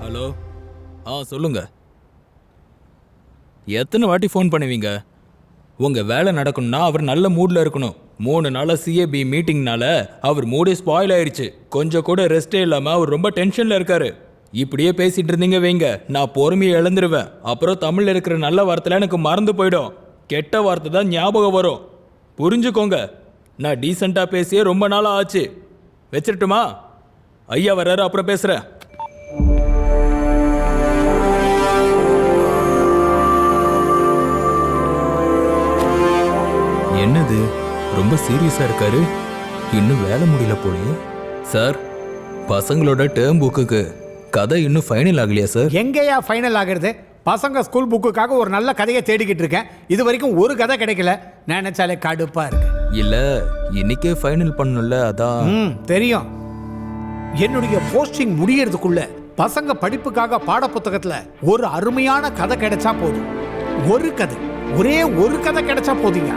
Hello, சொல்லுங்க. எத்தனை வாட்டி ஃபோன் பண்ணுவீங்க? உங்க வேலை நடக்கணும்னா அவர் நல்ல மூட்ல இருக்கணும். 3 நாளா சிஏபி மீட்டிங்னால அவர் மூடே ஸ்பாயில் ஆயிடுச்சு. கொஞ்சம் கூட ரெஸ்டே இல்லாம அவர் ரொம்ப டென்ஷன்ல இருக்காரு. இப்படியே பேசிட்டு இருந்தீங்க வைங்க, நான் பொறுமையை இழந்துருவேன். அப்புறம் தமிழ்ல இருக்கிற நல்ல வார்த்தைலாம் எனக்கு மறந்து போயிடும். கெட்ட வார்த்தை தான் ஞாபகம் வரும். புரிஞ்சுக்கோங்க. நான் டீசெண்டா பேசியே ரொம்ப நாளா ஆச்சு. வச்சிரட்டுமா? ஐயா வர்றாரு, அப்புறம் பேசுறேன். என்னது, ரொம்ப சீரியஸா இருக்காரு. இன்னும் வேலை முடியல போலயே. சார், பசங்களோட டேர்ம் புக்குக்கு கதை இன்னும் ஃபைனல் ஆகலையா சார்? எங்கேயா ஃபைனல் ஆகிறது? பசங்க ஸ்கூல் புக்குக்காக ஒரு நல்ல கதையை தேடிக்கிட்டு இருக்கேன். இது வரைக்கும் ஒரு கதை கிடைக்கல. நினைச்சாலே கடுப்பா இருக்கு. இல்ல, இன்னைக்கே ஃபைனல் பண்ணல. அதான் தெரியும். என்னுடைய போஸ்டிங் முடியறதுக்குள்ள பசங்க படிப்புக்காக பாட புத்தகத்துல ஒரு அருமையான கதை கிடைச்சா போதும். ஒரு கதை, ஒரே ஒரு கதை கிடைச்சா போதுங்க.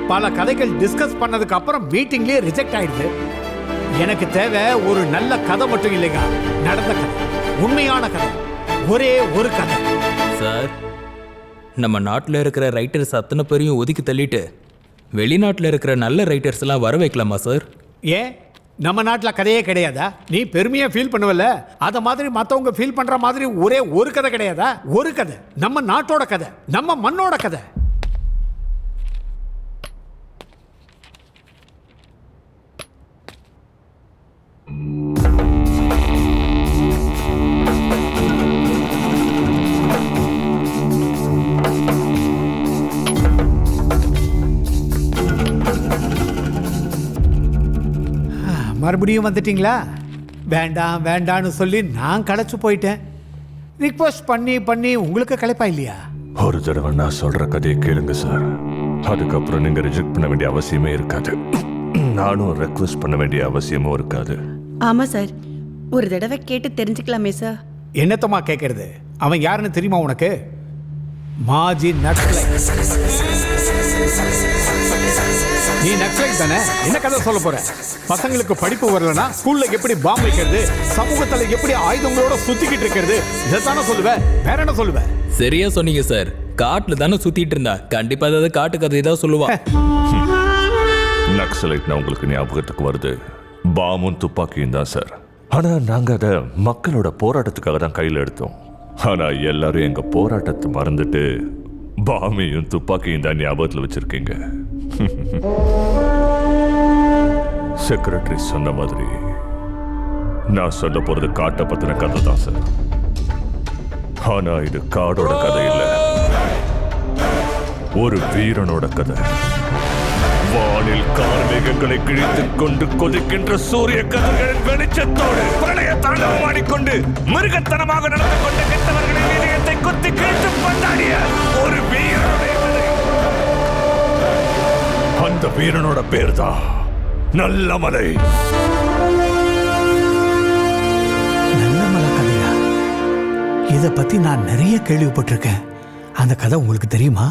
பல கதைகள் டிஸ்கஸ் பண்ணதுக்கு அப்புறம் மீட்டிங்லயே ரிஜெக்ட் ஆயிடுது. எனக்கு தேவை ஒரு நல்ல கதை மட்டும் இல்லைங்க, நடந்த கதை, உண்மையான கதை, ஒரே ஒரு கதை. சார், நம்ம நாட்டில் இருக்கிற ரைட்டர்ஸ் அத்தனை பேரையும் ஒதுக்கி தள்ளிட்டு வெளிநாட்டில் இருக்கிற நல்ல ரைட்டர்ஸ் எல்லாம் வர வைக்கலாமா சார்? ஏன் நம்ம நாட்டில் கதையே கிடையாதா? நீ பெருமையா ஃபீல் பண்ணுவல, அத மாதிரி மற்றவங்க ஃபீல் பண்ற மாதிரி ஒரே ஒரு கதை கிடையாதா? ஒரு கதை, நம்ம நாட்டோட கதை, நம்ம மண்ணோட கதை. மறுபடியும் வந்துட்டீங்களா? வேண்டாம் வேண்டான்னு சொல்லி நான் களைச்சு போயிட்டேன். ரிக்வெஸ்ட் பண்ணி பண்ணி உங்களுக்கு களைப்பா இல்லையா? ஒரு தடவை நான் சொல்ற கதையை கேளுங்க சார். அதுக்கப்புறம் நீங்க ரிஜெக்ட் பண்ண வேண்டிய அவசியமே இருக்காது. நானும் ரெக்வெஸ்ட் பண்ண வேண்டிய அவசியமும் இருக்காது. ஆமா சார், ஒரு தடவை கேட்டு தெரிஞ்சுக்கலாமே சார். என்னத்தமா கேட்கறது? அவன் யாருன்னு தெரியுமா உனக்கு? மாஜி நக்சலைட். நீ நக்சலைட் தானே? என்ன கதை சொல்ல போற? பசங்களுக்கு படிப்பு வரலனா ஸ்கூல்ல எப்படி பாம்பு வைக்கிறது, சமூகத்துல எப்படி ஆயுதங்களோட சுத்திக்கிட்டு இருக்கிறது, இதைத்தானே சொல்லுவேன். வேற என்ன சொல்லுவேன்? சரியா சொன்னீங்க சார். காட்டுல தானே சுத்திட்டு இருந்தா, கண்டிப்பா ஏதாவது காட்டு கதை தான் சொல்லுவான். நக்சலைட்னா உங்களுக்கு ஞாபகத்துக்கு வருது பாமும் துப்பாக்கியும் தான் சார். ஆனா நாங்க அதை மக்களோட போராட்டத்துக்காக தான் கையில் எடுத்தோம். ஆனா எல்லாரும் எங்க போராட்டத்தை மறந்துட்டு பாமையும் துப்பாக்கியும் தான் ஞாபகத்தில் வச்சிருக்கீங்க. செக்ரட்டரி சொன்ன மாதிரி நான் சொல்ல போறது காட்டை பத்தின கதை தான் சார். ஆனா இது காடோட கதை இல்ல, ஒரு வீரனோட கதை. வானில் கார்மேகங்களை கிழித்துக் கொண்டு கொதிக்கின்ற சூரிய கதிர்களின் வெளிச்சத்தோடு பிரளய தாண்டவமாடிக்கொண்டு மிருகத்தனமாக நடந்து கொண்ட கெட்டவர்களின் இதயத்தை குத்தி கிழித்து கொண்டாடிய ஒரு வீரனுடைய கதை. அந்த வீரனோட பேர் தான் நல்லமலை. நல்லமலை கதையா? இத பத்தி நான் நிறைய கேள்விப்பட்டிருக்கேன். அந்த கதை உங்களுக்கு தெரியுமா?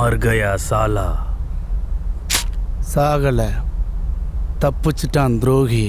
मर गया साला. சாகல, தப்பிச்சிட்டான் துரோகி.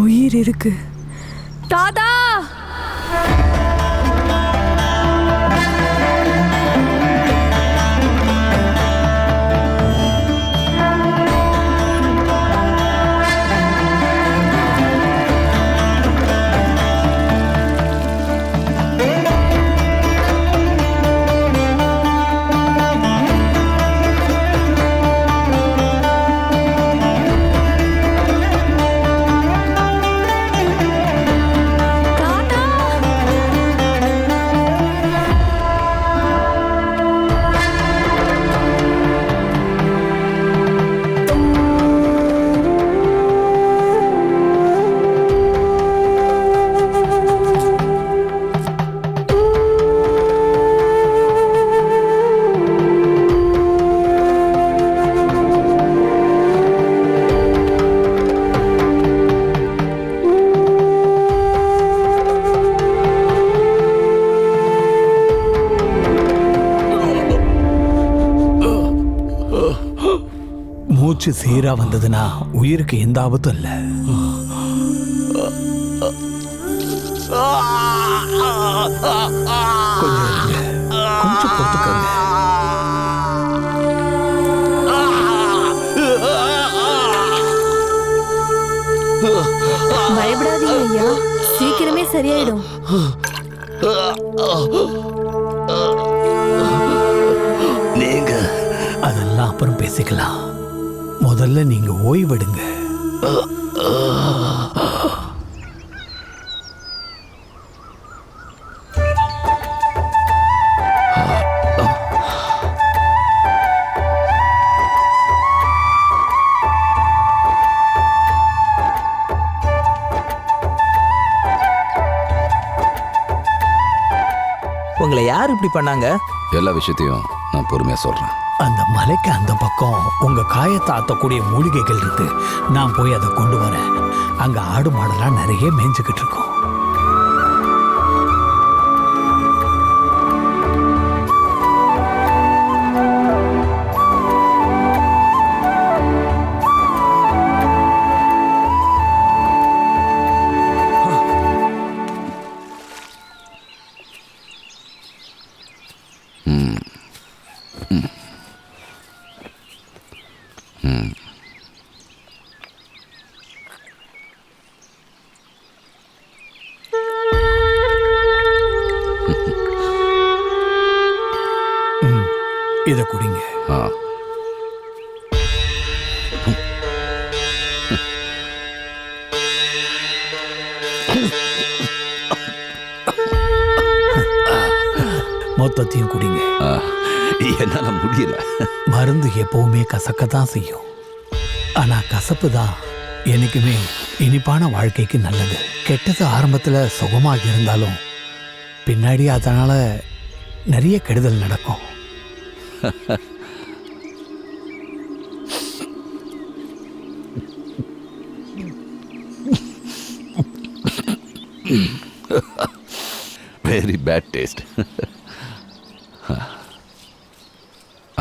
உயிர் இருக்கு. தாத்தா, மூச்சு சீரா வந்ததுன்னா உயிருக்கு எந்த ஆபத்தும் இல்லை. கொஞ்சம் இருங்க, கொஞ்சம் பொறுத்துக்கோங்க. பயப்படாதீங்க ஐயா, சீக்கிரமே சரியாயிடும். நீங்க அதெல்லாம் அப்புறம் பேசிக்கலாம். முதல்ல நீங்க ஓய்வெடுங்க. உங்களை யார் இப்படி பண்ணாங்க? எல்லா விஷயத்தையும் நான் பொறுமையா சொல்றேன். அந்த மலைக்கு அந்த பக்கம் உங்க காயத்தை ஆத்தக்கூடிய மூலிகைகள் இருக்கு. நான் போய் அதை கொண்டு வரேன். அங்க ஆடு மாடெல்லாம் நிறைய மேய்ஞ்சுக்கிட்டு இருக்கோம். இதை குடிங்க. மொத்தத்தையும் குடிங்க. என்னால முடியல. மருந்து எப்பவுமே கசக்கத்தான் செய்யும். ஆனா கசப்பு தான் என்னைக்குமே இனிப்பான வாழ்க்கைக்கு நல்லது. கெட்டது ஆரம்பத்துல சுகமாக இருந்தாலும் பின்னாடி அதனால நிறைய கெடுதல் நடக்கும். Very bad taste.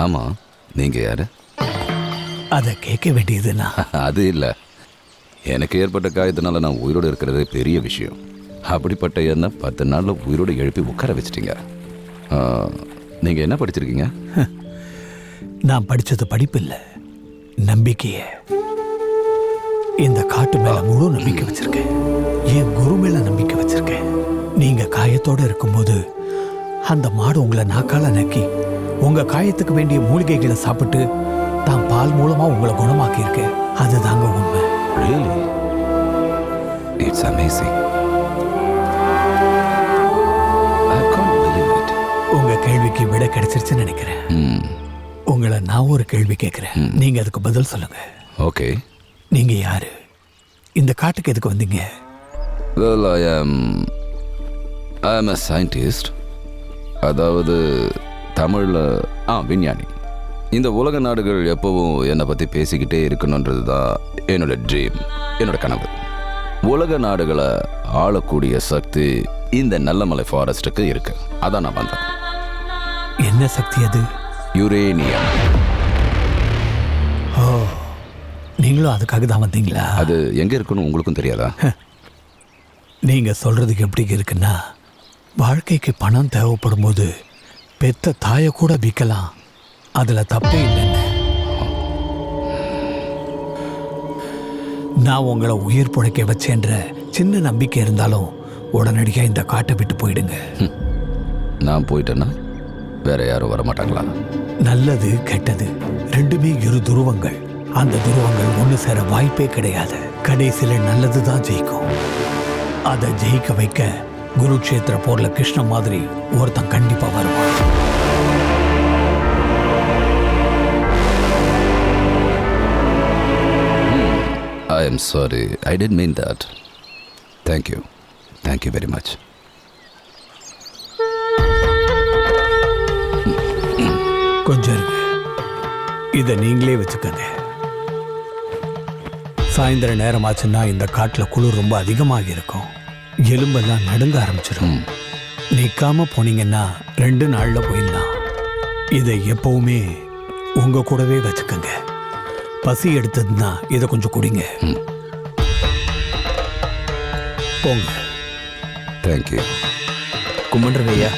ஆமா, நீங்க யாரு? அதை கேட்க வேண்டியதுன்னா அது இல்ல, எனக்கு ஏற்பட்ட காயத்தினால நான் உயிரோடு இருக்கிறதே பெரிய விஷயம். அப்படிப்பட்ட என்ன 10 நாளில் உயிரோடு எழுப்பி உட்கார வச்சிட்டீங்க. நீங்கள் என்ன படிச்சிருக்கீங்க? நான் படிச்சது படிப்பு இல்லை, நம்பிக்கைய. இந்த காட்டு மேல முழு நம்பிக்கை வச்சிருக்கேன். என் குரு மேல நம்பிக்கை வச்சிருக்கேன். நீங்க காயத்தோட இருக்கும்போது அந்த மாடு உங்களை நாக்கால நக்கி உங்க காயத்துக்கு வேண்டிய மூலிகைகளை சாப்பிட்டு தான் பால் மூலமா உங்களை குணமாக்கி இருக்கு. அதுதாங்க உண்மை. Really? It's amazing. I can't believe it. உங்க கேள்விக்கு விட கிடைச்சிருச்சுன்னு நினைக்கிறேன். உங்களை நான் ஒரு கேள்வி கேட்கிறேன், நீங்க அதுக்கு பதில் சொல்லுங்க. ஓகே. நீங்க யாரு? இந்த காட்டுக்கு எதுக்கு வந்தீங்க? Well, I am a scientist. அதாவது தமிழில் விஞ்ஞானி. இந்த உலக நாடுகள் எப்பவும் என்னை பற்றி பேசிக்கிட்டே இருக்கணுன்றது தான் என்னோட ட்ரீம், என்னோட கனவு. உலக நாடுகளை ஆளக்கூடிய சக்தி இந்த நல்லமலை ஃபாரஸ்ட்டுக்கு இருக்கு. அதான் நான் வந்தேன். என்ன சக்தி அது? யுரேனியம். ஓ, நீங்களும் அதுக்காக தான் வந்தீங்களா? அது எங்கே இருக்குன்னு உங்களுக்கும் தெரியாதா? நீங்க சொல்றதுக்கு எப்படி இருக்குன்னா, வாழ்க்கைக்கு பணம் தேவைப்படும் போது பெத்த தாயை கூட விற்கலாம், அதுல தப்பே இல்லைன்னு. நான் உங்களை உயிர் பிழைக்க வச்சேன்ற சின்ன நம்பிக்கை இருந்தாலும் உடனடியாக இந்த காட்டை விட்டு போயிடுங்க. நான் போயிட்டேன்னா வேற யாரும் வரமாட்டாங்களா? நல்லது கெட்டது ரெண்டுமே இரு துருவங்கள். அந்த துருவங்கள் ஒன்று சேர வாய்ப்பே கிடையாது. கடைசியில் நல்லது தான் ஜெயிக்கும். அதை ஜெயிக்க வைக்க குருக்ஷேத்திர போர்ல கிருஷ்ண மாதிரி ஒருத்தன் கண்டிப்பா வருவான். I am sorry. I didn't mean that. Thank you. Thank you very much. கொஞ்சம் இருங்க, இதை நீங்களே வச்சுக்கங்க. சாயந்தர நேரமாச்சுன்னா இந்த காட்டில் குளிர் ரொம்ப அதிகமாக இருக்கும். எலும்பெல்லாம் நடுங்க ஆரம்பிச்சிடும். நிற்காம போனீங்கன்னா 2 நாளில் போயிடலாம். இதை எப்பவுமே உங்க கூடவே வச்சுக்கோங்க. பசி எடுத்ததுன்னா இதை கொஞ்சம் குடிங்க. போங்க. தேங்க்யூ. கும்பிடுறேன் ஐயா.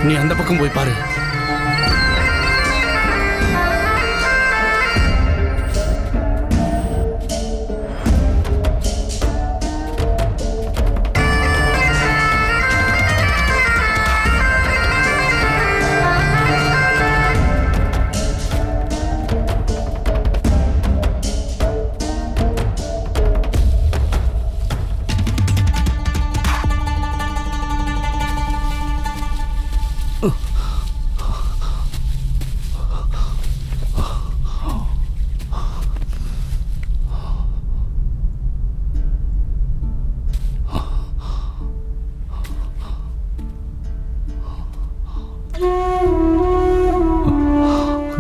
நீ அந்த பக்கம் போய் பாரு.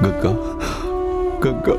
கங்கா, கங்கா.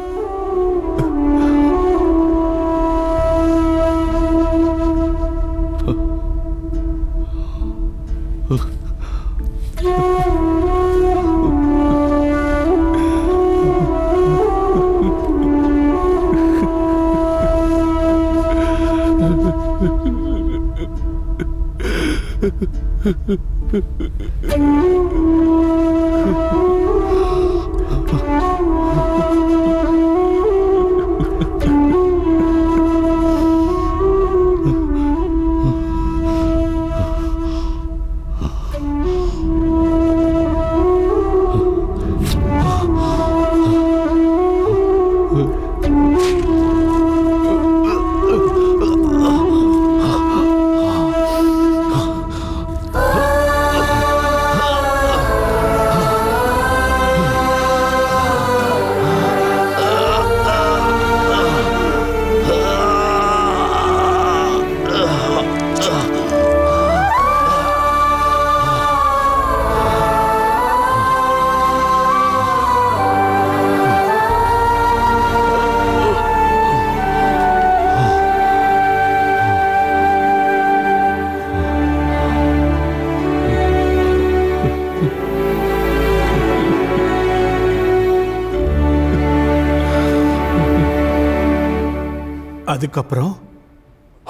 அதுக்கப்புறம்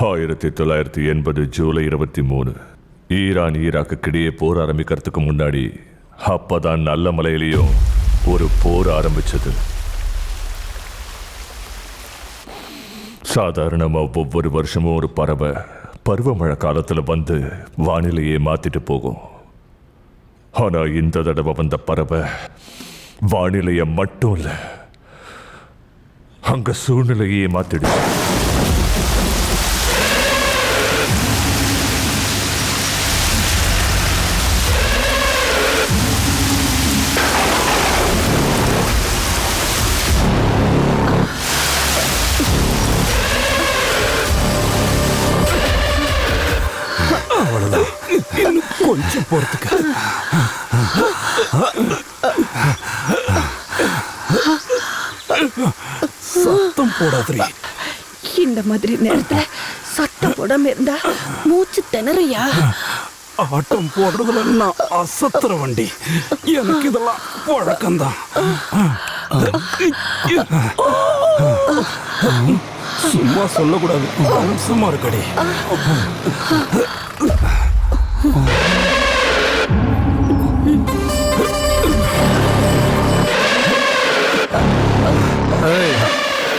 1980 ஜூலை 23 ஈரான் ஈராக்குக்கிடையே போர் ஆரம்பிக்கிறதுக்கு முன்னாடி அப்பதான் நல்ல மலையிலையும் ஒரு போர் ஆரம்பிச்சது. சாதாரணமா ஒவ்வொரு வருஷமும் ஒரு பறவை பருவமழை காலத்துல வந்து வானிலையே மாத்திட்டு போகும். ஆனா இந்த தடவை வந்த பறவை வானிலைய மட்டும் இல்ல, அங்க சூழ்நிலையே மாத்திடுச்சு. அவ்வளவுதான், இன்னும் கொஞ்சம் போறதுக்கு. சத்தம் போடாதீ. இந்த மாதிரி நேரத்துல சத்தம் போடாம இருந்தா மூச்சு திணறியா? ஆட்டம் போடுறதுல நான் அசத்துற வண்டி. எனக்கு இதெல்லாம் பழக்கம்தான். சும்மா சொல்லக்கூடாது, சும்மா இருக்கடி.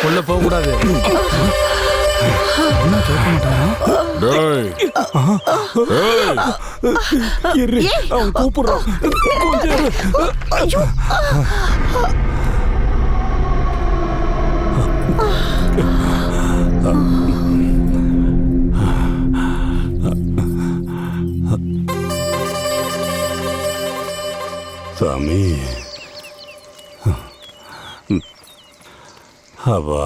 உள்ள போக கூடாது. அவன் கூப்பிடுறான். சாமி, அவா.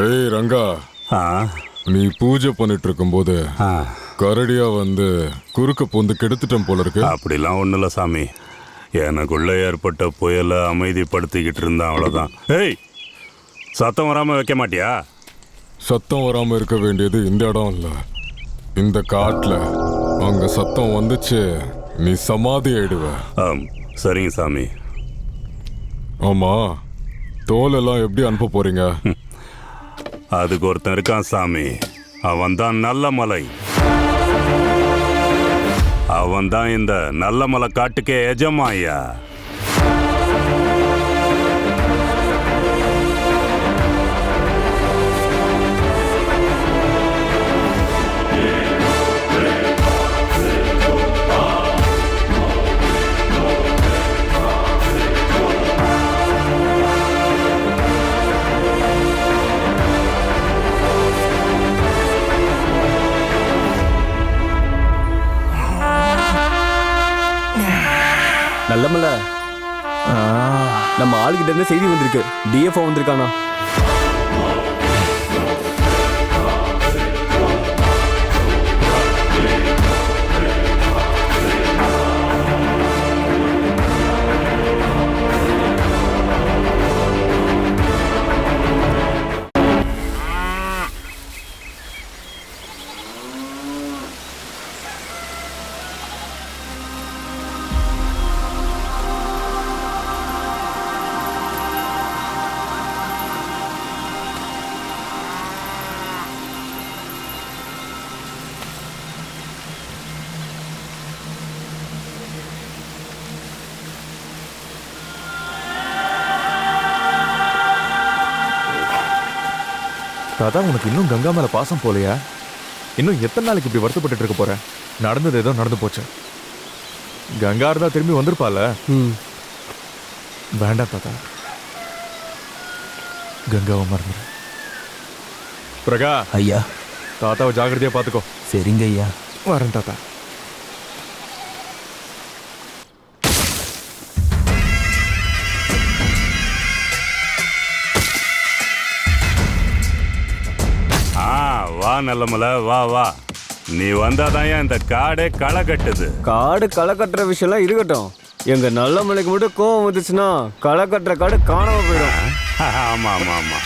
ஏய் ரங்கா, நீ பூஜை பண்ணிட்டு இருக்கும்போது கரடியா வந்து குறுக்க பூந்து கெடுத்துட்டேன் போல இருக்கு. அப்படிலாம் ஒன்றும் இல்லை சாமி, எனக்குள்ள ஏற்பட்ட புயலை அமைதிப்படுத்திக்கிட்டு இருந்தேன், அவ்வளோதான். ஏய், சத்தம் வராமல் வைக்க மாட்டியா? சத்தம் வராமல் இருக்க வேண்டியது இந்த இடம் இல்லை, இந்த காட்டில். அங்கே சத்தம் வந்துச்சு நீ சமாதி ஆயிடுவ. சரிங்க சாமி. ஆமாம், தோலெல்லாம் எப்படி அனுப்ப போறீங்க? அதுக்கு ஒருத்தன் இருக்கான் சாமி, அவன் தான் நல்ல மலை. அவன் தான் இந்த நல்லமலை காட்டுக்கே எஜமாயா. நல்லமல்ல, நம்ம ஆளுகிட்ட இருந்து செய்தி வந்திருக்கு. டிஎஃப்ஓ வந்திருக்கானா? தாத்தா, உனக்கு இன்னும் கங்கா மேல பாசம் போலையா? இன்னும் எத்தனை நாளைக்கு இப்படி வருத்தப்பட்டு இருக்க போற? நடந்தது ஏதோ நடந்து போச்சு. கங்கா இருந்தா திரும்பி வந்திருப்பால. வேண்டாம் தாத்தா, கங்காவை மறந்துடு. பிரகா ஐயா. தாத்தாவை ஜாகிரதையா பாத்துக்கோ. சரிங்க ஐயா. வரேன் தாத்தா. வா நல்லமலை, வா வா. நீ வந்தாதான் இந்த காடே களை கட்டுது. காடு களை கட்டுற விஷயம்லாம் இருக்கட்டும். எங்க நல்லமலைக்கு மட்டும் கோவம் வந்துச்சுன்னா களை கட்டுற காடு காணாம போயிடும். ஆமா ஆமா ஆமா.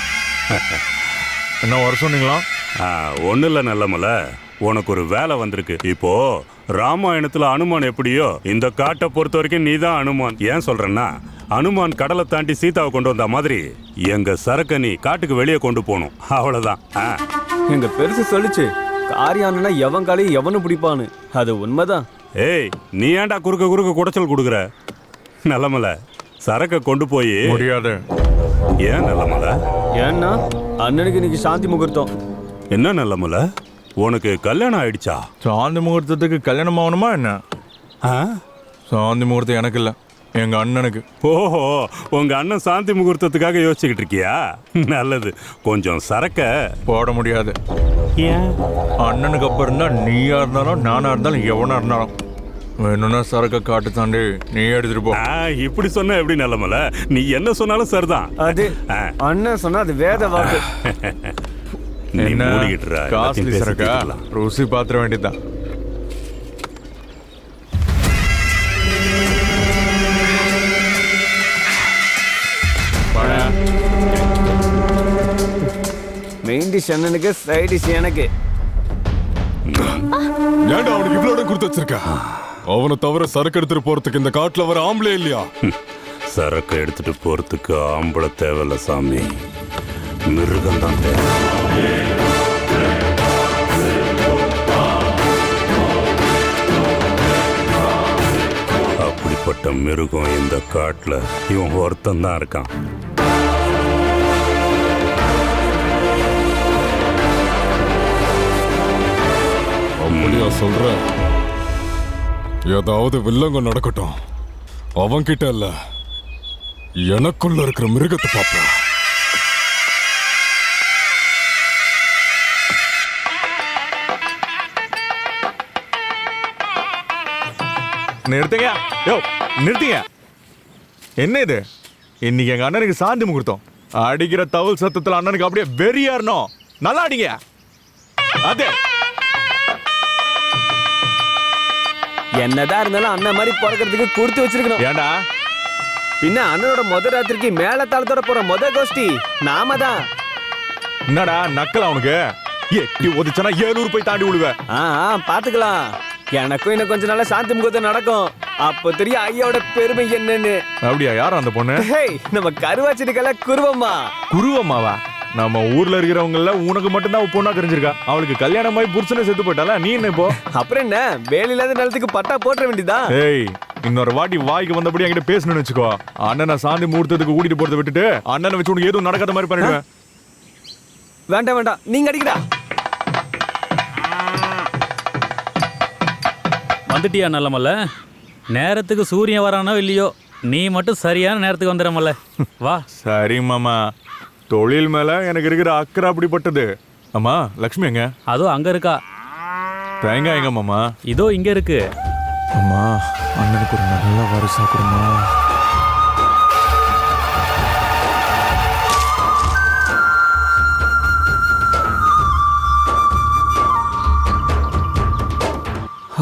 என்ன வர சொன்னீங்களா? ஒன்றும் இல்லை நல்லமலை, உனக்கு ஒரு வேலை வந்திருக்கு. இப்போ ராமாயணத்துல அனுமான் எப்படியோ இந்த காட்டை பொறுத்த வரைக்கும் நீ தான் அனுமான். ஏன் சொல்றேன்னா, அனுமான் கடலை தாண்டி சீதாவை கொண்டு வந்த மாதிரி எங்க சரக்க நீ காட்டுக்கு வெளியே கொண்டு போகணும். அவ்வளவுதான். எங்க பெருசு சொல்லிச்சு, காரியானா எவன் காலையும் எவனும் பிடிப்பான்னு. அது உண்மைதான். ஏய், நீ ஏன்டா குறுக்க குறுக்க குடைச்சல் கொடுக்குற? நல்லமலை, சரக்க கொண்டு போய். முடியாது. ஏன் நல்லமலை? ஏன்னா அண்ணனுக்கு இன்னைக்கு சாந்தி முகூர்த்தம். என்ன நல்லமலை, உனக்கு கல்யாணம் ஆயிடுச்சா? சாந்தி முகூர்த்தத்துக்கு கல்யாணம் ஆகணுமா என்ன? சாந்தி முகூர்த்தம் எனக்கு இல்லை, எங்க அண்ணனுக்கு. ஓஹோ, உங்க அண்ணன் சாந்தி முகூர்த்தத்துக்காக யோசிச்சுக்கிட்டு இருக்கியா? நல்லது. கொஞ்சம் சரக்க போட முடியாது. ஏன்? அண்ணனுக்கு அப்புறம் தான் நீயா இருந்தாலும் நானா இருந்தாலும் எவனா இருந்தாலும் வேணும்னா சரக்க காட்டு தாண்டி நீ எடுத்துட்டு போ. இப்படி சொன்ன எப்படி நல்லமல? நீ என்ன சொன்னாலும் சரிதான். அது அண்ணன் சொன்னா அது வேத வாக்கு. என்ன காஸ்ட்லி சரக்கா? ருசி பாத்திர வேண்டியதுதான். மெயின் டிஷ் அண்ணனுக்கு, சைட் டிஷ் எனக்கு. ஏன்டா அவனுக்கு இவ்வளவு கொடுத்து வச்சிருக்க? அவனை தவிர சரக்கு எடுத்துட்டு போறதுக்கு இந்த காட்டுல வர ஆம்பளை இல்லையா? சரக்கு எடுத்துட்டு போறதுக்கு ஆம்பளை தேவையில்ல சாமி, மிருகம் தான் தேவை. அப்படிப்பட்ட மிருகம் இந்த காட்டுல இவன் ஒருத்தன் தான் இருக்கான். அப்படியா சொல்ற? ஏதாவது வில்லங்க நடக்கட்டும், அவன்கிட்ட இல்ல எனக்குள்ள இருக்கிற மிருகத்தை பாப்ப. நிறுத்துங்க. யோ நிறுத்திங்க. என்ன இது? இன்னைக்கு எங்க அண்ணனுக்கு சாந்தி முகூர்த்தம். அடிக்கிற தவுல் சத்தத்துல அண்ணனுக்கு அப்படியே வெறியாறணும். நல்லா அடிங்க. அதே என்னதான் இருந்தாலும் அண்ணன் மாதிரி பிறக்கிறதுக்கு கொடுத்து வச்சிருக்கணும். ஏண்டா? பின்ன அண்ணனோட முத ராத்திரிக்கு மேல தாளத்தோட போற முத கோஷ்டி நாம தான். என்னடா நக்கல அவனுக்கு? எட்டி ஒதிச்சனா 700 போய் தாண்டி விடுவேன். பாத்துக்கலாம். எனக்கும் இன்னும் கொஞ்ச நாள சாந்தி முகூர்த்தம் நடக்கும். அப்ப தெரியும் ஐயாவோட பெருமை என்னன்னு. அப்படியா? யாரும் அந்த பொண்ணு? நம்ம கருவாச்சிருக்கல குருவம்மா. குருவம்மாவா? நம்ம ஊர்ல இருக்கிறவங்கள உனக்கு மட்டும்தான் பொண்ணா தெரிஞ்சிருக்கா. அவளுக்கு கல்யாணம் ஆகி புருஷனை செத்து போயிட்டால, நீ என்ன இப்போ? அப்புறம் என்ன, வேலை இல்லாத நிலத்துக்கு பட்டா போட்டுற வேண்டியதா? ஏய், இன்னொரு வாட்டி வாய்க்கு வந்தபடி என்கிட்ட பேசணும்னு வச்சுக்கோ, அண்ணனை சாந்தி முகூர்த்தத்துக்கு கூட்டிட்டு போறதை விட்டுட்டு அண்ணனை வச்சு உனக்கு எதுவும் நடக்காத மாதிரி பண்ணிடுவேன். வேண்டாம் வேண்டாம், நீங்க அடிக்கடா. வந்துட்டியா நல்லமல்ல? நேரத்துக்கு சூரியன் வரானோ இல்லையோ, நீ மட்டும் சரியான நேரத்துக்கு வந்துடுறமல்ல. வா. சரி மாமா, தொழில் மேல எனக்கு இருக்கிற அக்கறை அப்படிப்பட்டது. அம்மா லக்ஷ்மி எங்க? அதோ அங்க இருக்கா. தேங்காய் எங்க மாமா? இதோ இங்க இருக்கு. அம்மா, அண்ணனுக்கு ஒரு நல்ல வருஷம் கொடுமா.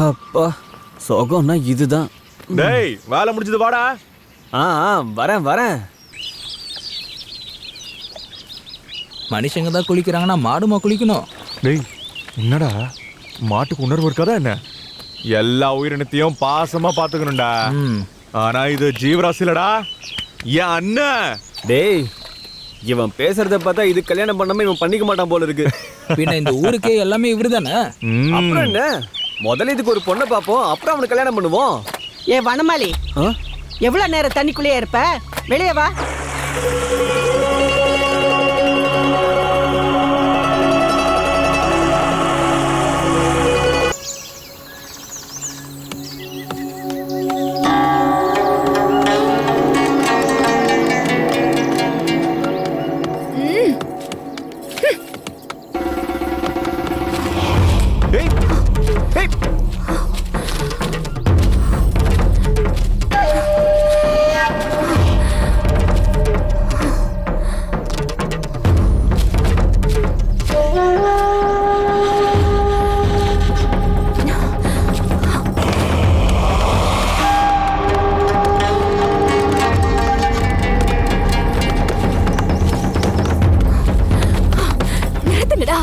அப்பா, சொகம்னா இதுதான். டேய், வேலை முடிஞ்சது வாடா. வரேன் வரேன். மனுஷங்க தான் குளிக்கிறாங்கன்னா மாடுமா குளிக்கணும்? டேய், என்னடா மாட்டுக்கு உணர்வு இருக்காதா என்ன? எல்லா உயிரினத்தையும் பாசமா பாத்துக்கணும்டா. ஆனா இது ஜீவராசிலடா, என் அண்ணன். டேய், இவன் பேசுறத பார்த்தா இது கல்யாணம் பண்ணாம இவன் பண்ணிக்க மாட்டான் போல இருக்கு. பின்ன இந்த ஊருக்கே எல்லாமே இவரு தானே. அப்புறம் என்ன, முதல்ல இதுக்கு ஒரு பொண்ணை பார்ப்போம், அப்புறம் அவனுக்கு கல்யாணம் பண்ணுவோம். ஏ வனமாலி, எவ்வளவு நேரம் தண்ணிக்குள்ளேயே இருப்ப? வெளியே வா.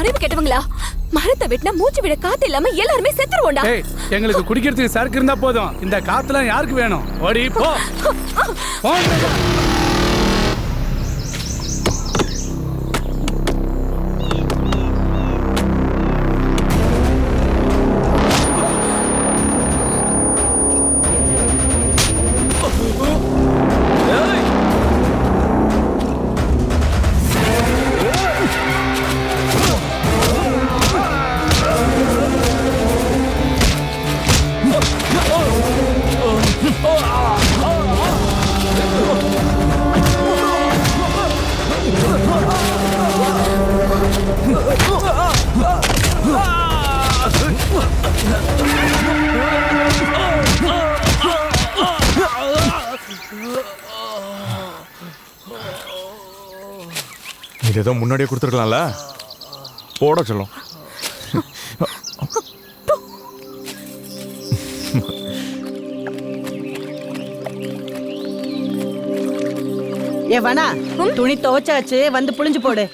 அறிவு கேட்டவங்களா? மரத்தை வெட்டினா மூச்சு விட காத்து இல்லாம எல்லாருமே செத்துருவோம்டா. எங்களுக்கு குடிக்கிறதுக்கு சரக்கு இருந்தா போதும், இந்த காத்துலாம் யாருக்கு வேணும்? ஓடி போ. இது ஏதோ முன்னாடியே கொடுத்துருக்கலாம்ல, போட சொல்லும். ஏ வனா, துணி துவைச்சாச்சு, வந்து புளிஞ்சு போடு.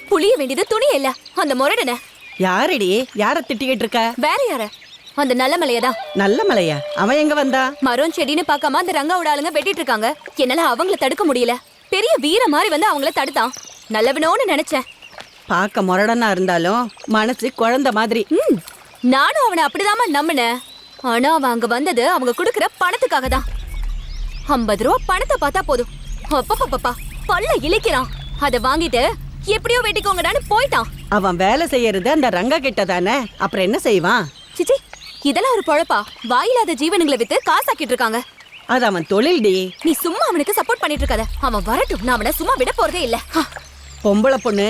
புளிய வேண்டியது துணி இல்ல, அந்த முரடன. யாரடி? யார திட்டிக்கிட்டு இருக்க? வேற யார? அந்த நல்ல மலையதான். நல்ல மலையா? அவன் எங்க வந்தா? மரம் செடின்னு பார்க்காம அந்த ரங்காவோட ஆளுங்க வெட்டிட்டு இருக்காங்க. என்னால அவங்கள தடுக்க முடியல. பெரிய வீர மாதிரி வந்து அவங்கள தடுத்தான். நல்லவனோன்னு நினைச்சேன். பார்க்க முரடனா இருந்தாலும் மனசு குழந்தை மாதிரி. நானும் அவனை அப்படிதாம்மா நம்பினேன். ஆனா அவன் அங்க வந்தது அவங்க கொடுக்கற பணத்துக்காக தான். 50 ரூபா பணத்தை பார்த்தா போதும், அப்பப்பப்பா பல்ல இழிக்கிறான். அதை வாங்கிட்டு எப்படியோ வெட்டிக்கோங்கடான்னு போயிட்டான். அவன் வேலை செய்யறது அந்த ரங்கா கிட்ட தானே, அப்புறம் என்ன செய்வான்? சிச்சி, இதெல்லாம் ஒரு பொழப்பா? வாயில்லாத ஜீவனுங்களை வித்து காசாக்கிட்டு இருக்காங்க. அது அவன் தொழில் டி. நீ சும்மா அவனுக்கு சப்போர்ட் பண்ணிட்டு இருக்காத. அவன் வரட்டும், நான் அவனை சும்மா விட போறதே இல்ல. பொம்பளை பொண்ணு,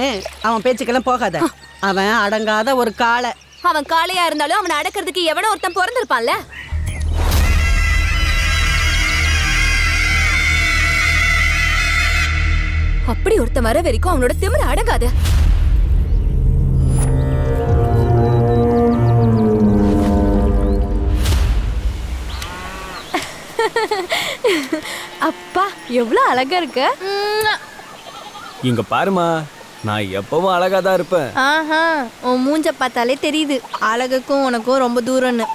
அவன் பேச்சுக்கெல்லாம் போகாத. அவன் அடங்காத ஒரு காளை. அவன் காளையா இருந்தாலும் அவனை அடக்கிறதுக்கு எவனோ ஒருத்தன் பிறந்திருப்பான்ல. அப்படி ஒருத்தன் வர வரைக்கும் அவனோட திமிர அடங்காது. அப்பா எவ்வளவு அழகா இருக்க. இங்க பாருமா, நான் எப்பவும் அழகா தான் இருப்பேன். ஆஹா, உன் மூஞ்ச பார்த்தாலே தெரியுது அழகுக்கும் உனக்கும் ரொம்ப தூரம்னு.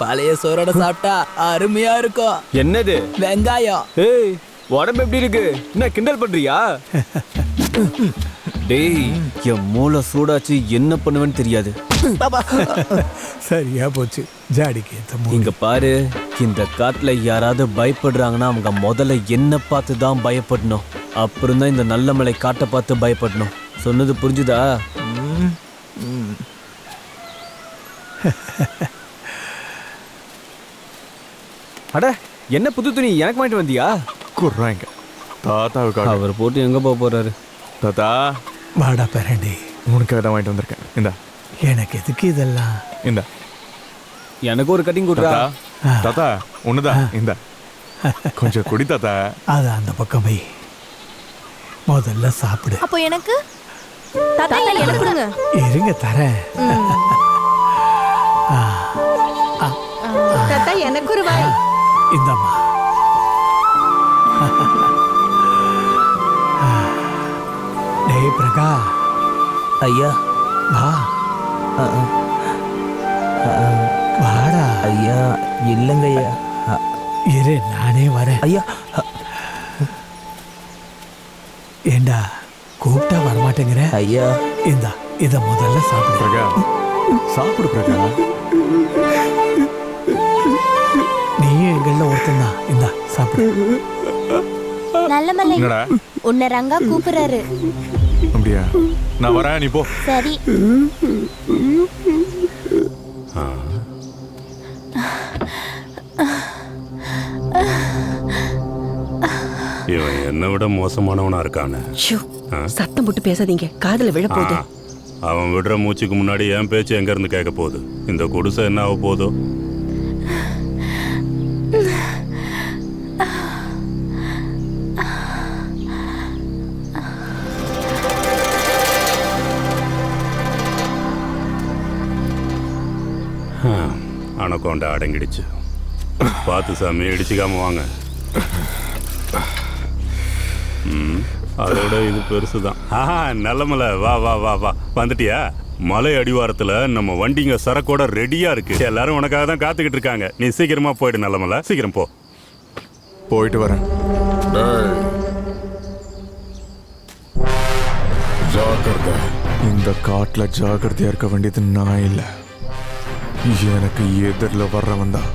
பழைய சோரோட சாப்பிட்டா அருமையா இருக்கும். என்னது? வெங்காயம். ஏய், உடம்பு எப்படி இருக்கு? என்ன கிண்டல் பண்றியா? டேய் என் மூளை சூடாச்சு என்ன பண்ணுவேன்னு தெரியாது. சரியா போச்சு. ஜாடிக்கு ஏத்த மூளை. இங்க பாரு, இந்த காட்டுல யாராவது பயப்படுறாங்கன்னா அவங்க முதல்ல என்ன பார்த்து தான் பயப்படணும். அப்புறம் தான் இந்த நல்ல மலை காட்டை பார்த்து பயப்படணும். சொன்னது புரிஞ்சுதா? அட என்ன புது துணி எனக்கு வாங்கிட்டு வந்தியா? குர்றாங்க தாத்தாவுக்காக. அவர் போட்டு எங்க போக போறாரு? தாத்தா வாடா பேரண்டி, உனக்காக தான் வாங்கிட்டு வந்திருக்கேன். இந்தா. எனக்கு எதுக்கு இதெல்லாம்? இந்தா. எனக்கு ஒரு கட்டிங் கொடுறா. தாத்தா ஒண்ணுதான். இந்தா கொஞ்சம் குடி தாத்தா. அது அந்த பக்கம் போய் முதல்ல சாப்பிடு. அப்போ எனக்கு தாத்தா எனக்கு கொடுங்க. இருங்க தரேன். தாத்தா எனக்கு ஒரு வாய். இந்தம்மா. டேய் பிரகா. ஐயா. வா. வாடா. ஐயா இல்லைங்க ஐயா. இரு நானே வரேன். ஐயா. ஏண்டா கூப்பிட்டா வரமாட்டேங்கிற? ஐயா இந்தா இத முதல்ல சாப்பிடு. பிரகா சாப்பிடு பிரகா. நீயும் எங்கள ஒருத்தன். இந்தா சாப்பிடு. நல்ல மலை உன்னை ரங்கா கூப்பிடுறாரு. அப்படியா? நான் வரேன், நீ போ. சரி. இவன் என்னை விட மோசமானவனா இருக்கானே. சத்தம் போட்டு பேசாதீங்க, காதுல விழ போகுது. அவன் விடுற மூச்சுக்கு முன்னாடி என் பேச்சு எங்க இருந்து கேட்க போகுது? இந்த குடிசை என்ன ஆக போதோ? அணக்கொண்ட அடங்கிடுச்சு. பார்த்து சாமி, இடிச்சுக்காம வாங்க. அதோட இது பெருசுதான். நல்ல மலை, வா வா வா வா. வந்துட்டியா? மலை அடிவாரத்துல நம்ம வண்டிங்க சரக்கோட ரெடியா இருக்கு. எல்லாரும் உனக்காக தான் காத்துக்கிட்டு இருக்காங்க. நீ சீக்கிரமா போயிடு. நல்ல மலை, சீக்கிரம் போ. போயிட்டு வரேன். ஜாக்கிரதை. இந்த காட்டுல ஜாக்கிரதையா இருக்க வேண்டியது நான் இல்ல, எனக்கு எதிரில் வர்றவன் தான்.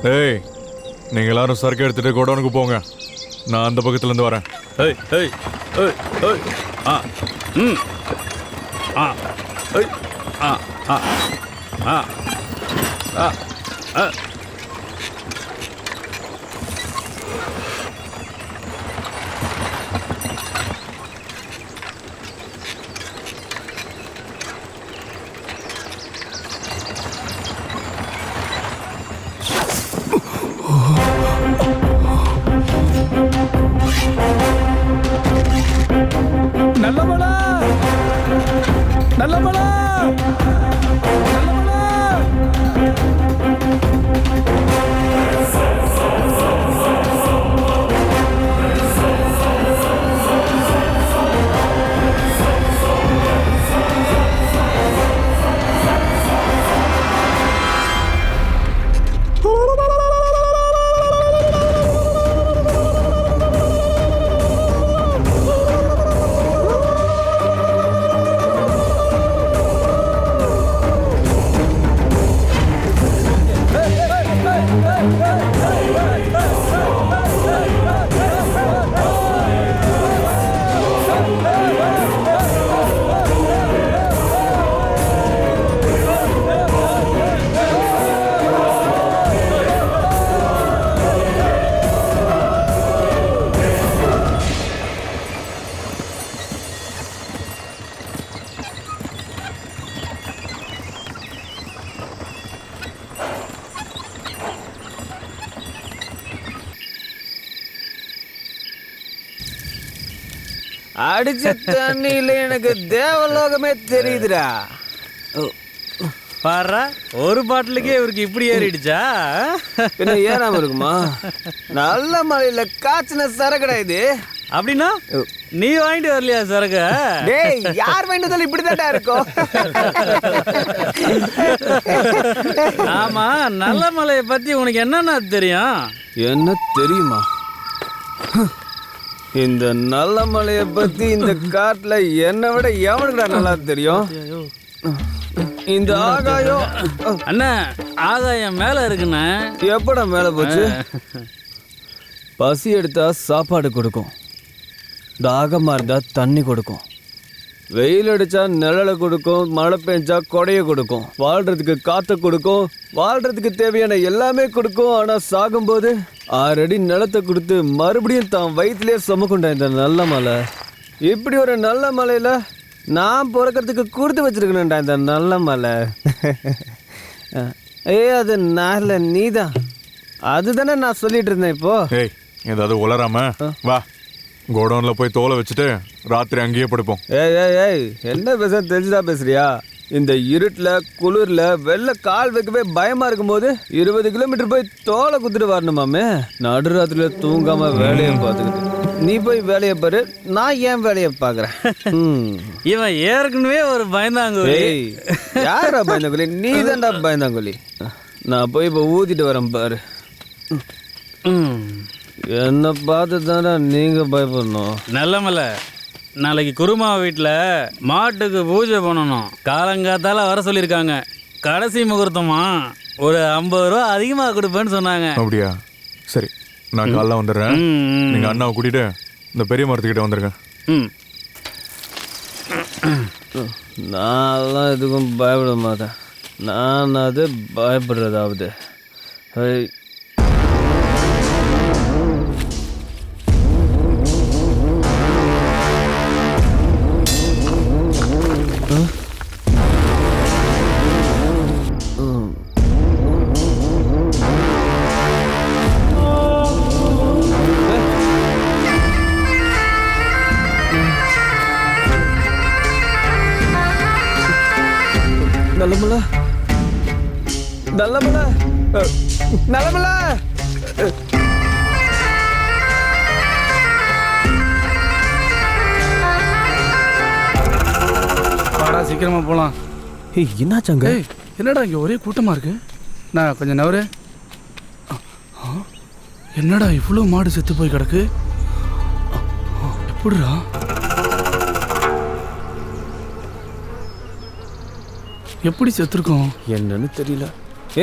ஏய் நீங்க எல்லாரும் சரக்கு எடுத்துட்டு கோடவுனுக்கு போங்க. நான் அந்த பக்கத்துல இருந்து வரேன். ஏய் ஏய் ஏய் ஏய் ஆ ம் ஆ ஏய் ஆ ஆ ஆ ஆ ஆ நல்லமலா நல்லமலா நல்லமலா அடிச்ச தண்ணியில எனக்கு தேவலோகமே தெரியுதுடா. பாரா ஒரு பாட்டிலுக்கே இவருக்கு இப்படி ஏறிடுச்சா? என்ன ஏறாம இருக்குமா? நல்ல மலையில காய்ச்சின சரக்குடா இது. அப்படின்னா நீ வாங்கிட்டு வரலையா சரக்கு? டேய் யார் வாங்கிட்டு இப்படிதான்டா இருக்கும். ஆமா நல்ல மலையை பத்தி உனக்கு என்னன்னா தெரியும்? என்ன தெரியுமா? இந்த நல்ல மலையை பத்தி இந்த காட்டுல என்னை விட எவனுக்குடா நல்லா தெரியும்? இந்த ஆகாயம் அண்ணா ஆகாயம் மேல இருக்குண்ணே. எப்படா மேல போச்சு? பசி எடுத்தா சாப்பாடு கொடுக்கும், தாகமா இருந்தா தண்ணி கொடுக்கும், வெயில் அடிச்சா நிழலை கொடுக்கும், மழை பெஞ்சா கொடையை கொடுக்கும், வாழ்றதுக்கு காத்த கொடுக்கும், வாழ்றதுக்கு தேவையான எல்லாமே கொடுக்கும். ஆனா சாகும்போது 6 அடி நிலத்தை கொடுத்து மறுபடியும் தான் வயிற்றுலயே சுமக்குண்டா இந்த நல்ல மலை. இப்படி ஒரு நல்ல மலையில நான் பிறக்கிறதுக்கு கொடுத்து வச்சிருக்கணும்டா இந்த நல்ல மலை. அது நல்ல நீதான், அதுதானே நான் சொல்லிட்டு இருந்தேன். இப்போ ஏய் ஏதாவது உளராம வா, கோடவுன்ல போய் தோலை வச்சுட்டு ராத்திரி அங்கேயே படுப்போம். ஏய் ஏய் ஏய் என்ன பேச தெரிஞ்சுதான் பேசுறியா? இந்த இருட்டுல குளிர்ல வெளில கால் வைக்கவே பயமா இருக்கும்போது 20 கிலோமீட்டர் போய் தோலை குத்துட்டு வரணுமாமே. நடுராத்திரில தூங்காம வேலையை பார்த்துக்கிட்டு நீ போய் வேலையை பாரு, நான் ஏன் வேலையை பாக்குறேன். இவன் ஏற்கனவே ஒரு பயந்தாங்குழி. யாரா பயந்தாங்குழி? நீ தான்டா பயந்தாங்குழி. நான் போய் இப்போ ஊத்திட்டு வரேன் பாரு. என்ன பார்த்து தானே நீங்க பயப்படணும். நல்லமல்ல நாளைக்கு குருமா வீட்டில் மாட்டுக்கு பூஜை பண்ணணும். காலங்காத்தால வர சொல்லியிருக்காங்க. கடைசி முகூர்த்தமா ஒரு 50 ரூபா அதிகமாக கொடுப்பேன்னு சொன்னாங்க. அப்படியா? சரி நான் காலைல வந்துடுறேன். நீங்க அண்ணாவை கூட்டிட்டு இந்த பெரிய மரத்துக்கிட்ட வந்துருங்க. நான்லாம் எதுக்கும் பயப்பட மாட்டேன். நான் அது பயப்படுறதாவது. நல்லமல நல்லமல நல்லமல வாடா சீக்கிரமா போலாம். என்னாச்சாங்க? என்னடா இங்க ஒரே கூட்டமா இருக்கு. நான் கொஞ்சம் நவரு. என்னடா இவ்வளோ மாடு செத்து போய் கிடக்கு? எப்படிடா? எப்படி செத்துருக்கோம் என்னன்னு தெரியல.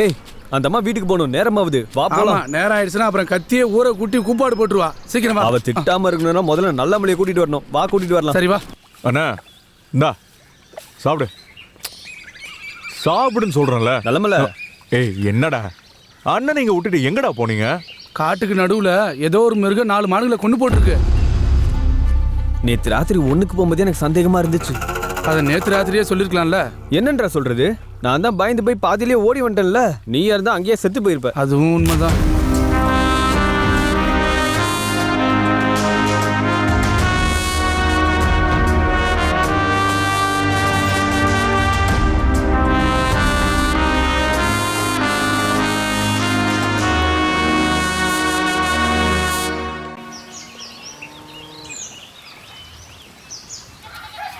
ஏய் அந்த அம்மா வீட்டுக்கு போகணும், நேரமாவது. வா ஆமா போலாம். நேரம் ஆயிடுச்சுன்னா அப்புறம் கத்தியே ஊரை கூட்டி கூப்பாடு போட்டுருவா. சீக்கிரம் வா. அவ திட்டாம இருக்கணும்னா முதல்ல நல்ல மலையை கூட்டிட்டு வரணும். வா கூட்டிட்டு வரலாம். சரி வா. அண்ணா இந்தா சாப்பிடு சாப்பிடுன்னு சொல்றேன்ல. நல்லமல்ல. ஏய் என்னடா அண்ணன் நீங்க விட்டுட்டு எங்கடா போனீங்க? காட்டுக்கு நடுவுல ஏதோ ஒரு மிருகம் 4 மாடுகளை கொண்டு போட்டிருக்கு. நேற்று ராத்திரி ஒண்ணுக்கு போகும்போது எனக்கு சந்தேகமா இருந்துச்சு. அதை நேற்று ராத்திரியே சொல்லிருக்கலாம்ல. என்னன்றா சொல்றது? நான் தான் பயந்து போய் பாதியிலே ஓடி வந்துட்டேன்ல. நீ இருந்தா அங்கேயே செத்து போயிருப்ப. அதுவும் உண்மைதான்.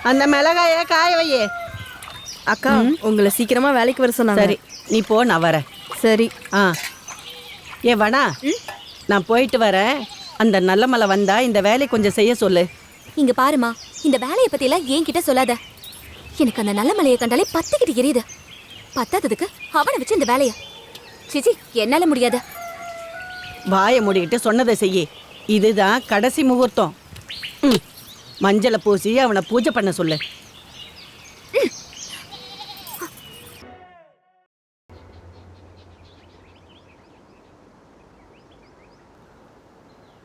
அந்த மிளகாய காய வையே. அக்கா உங்களை சீக்கிரமா வேலைக்கு வர சொன்னாங்க. சரி நீ போ, நான் வரேன். சரி. ஏ வனா, நான் போயிட்டு வரேன். அந்த நல்ல மலை வந்தா இந்த வேலையை கொஞ்சம் செய்ய சொல்லு. இங்க பாருமா, இந்த வேலையை பத்தி எல்லாம் என்கிட்ட சொல்லாத. எனக்கு அந்த நல்ல மலையை கண்டாலே பத்திக்கிட்டு எரியுது. பத்தாததுக்கு அவனை வச்சு இந்த வேலைய சிச்சி என்னால முடியாது. வாயை மூடிக்கிட்டு சொன்னதை செய்யி. இதுதான் கடைசி முகூர்த்தம். மஞ்சளை பூசி அவனை பூஜை பண்ண சொல்லு.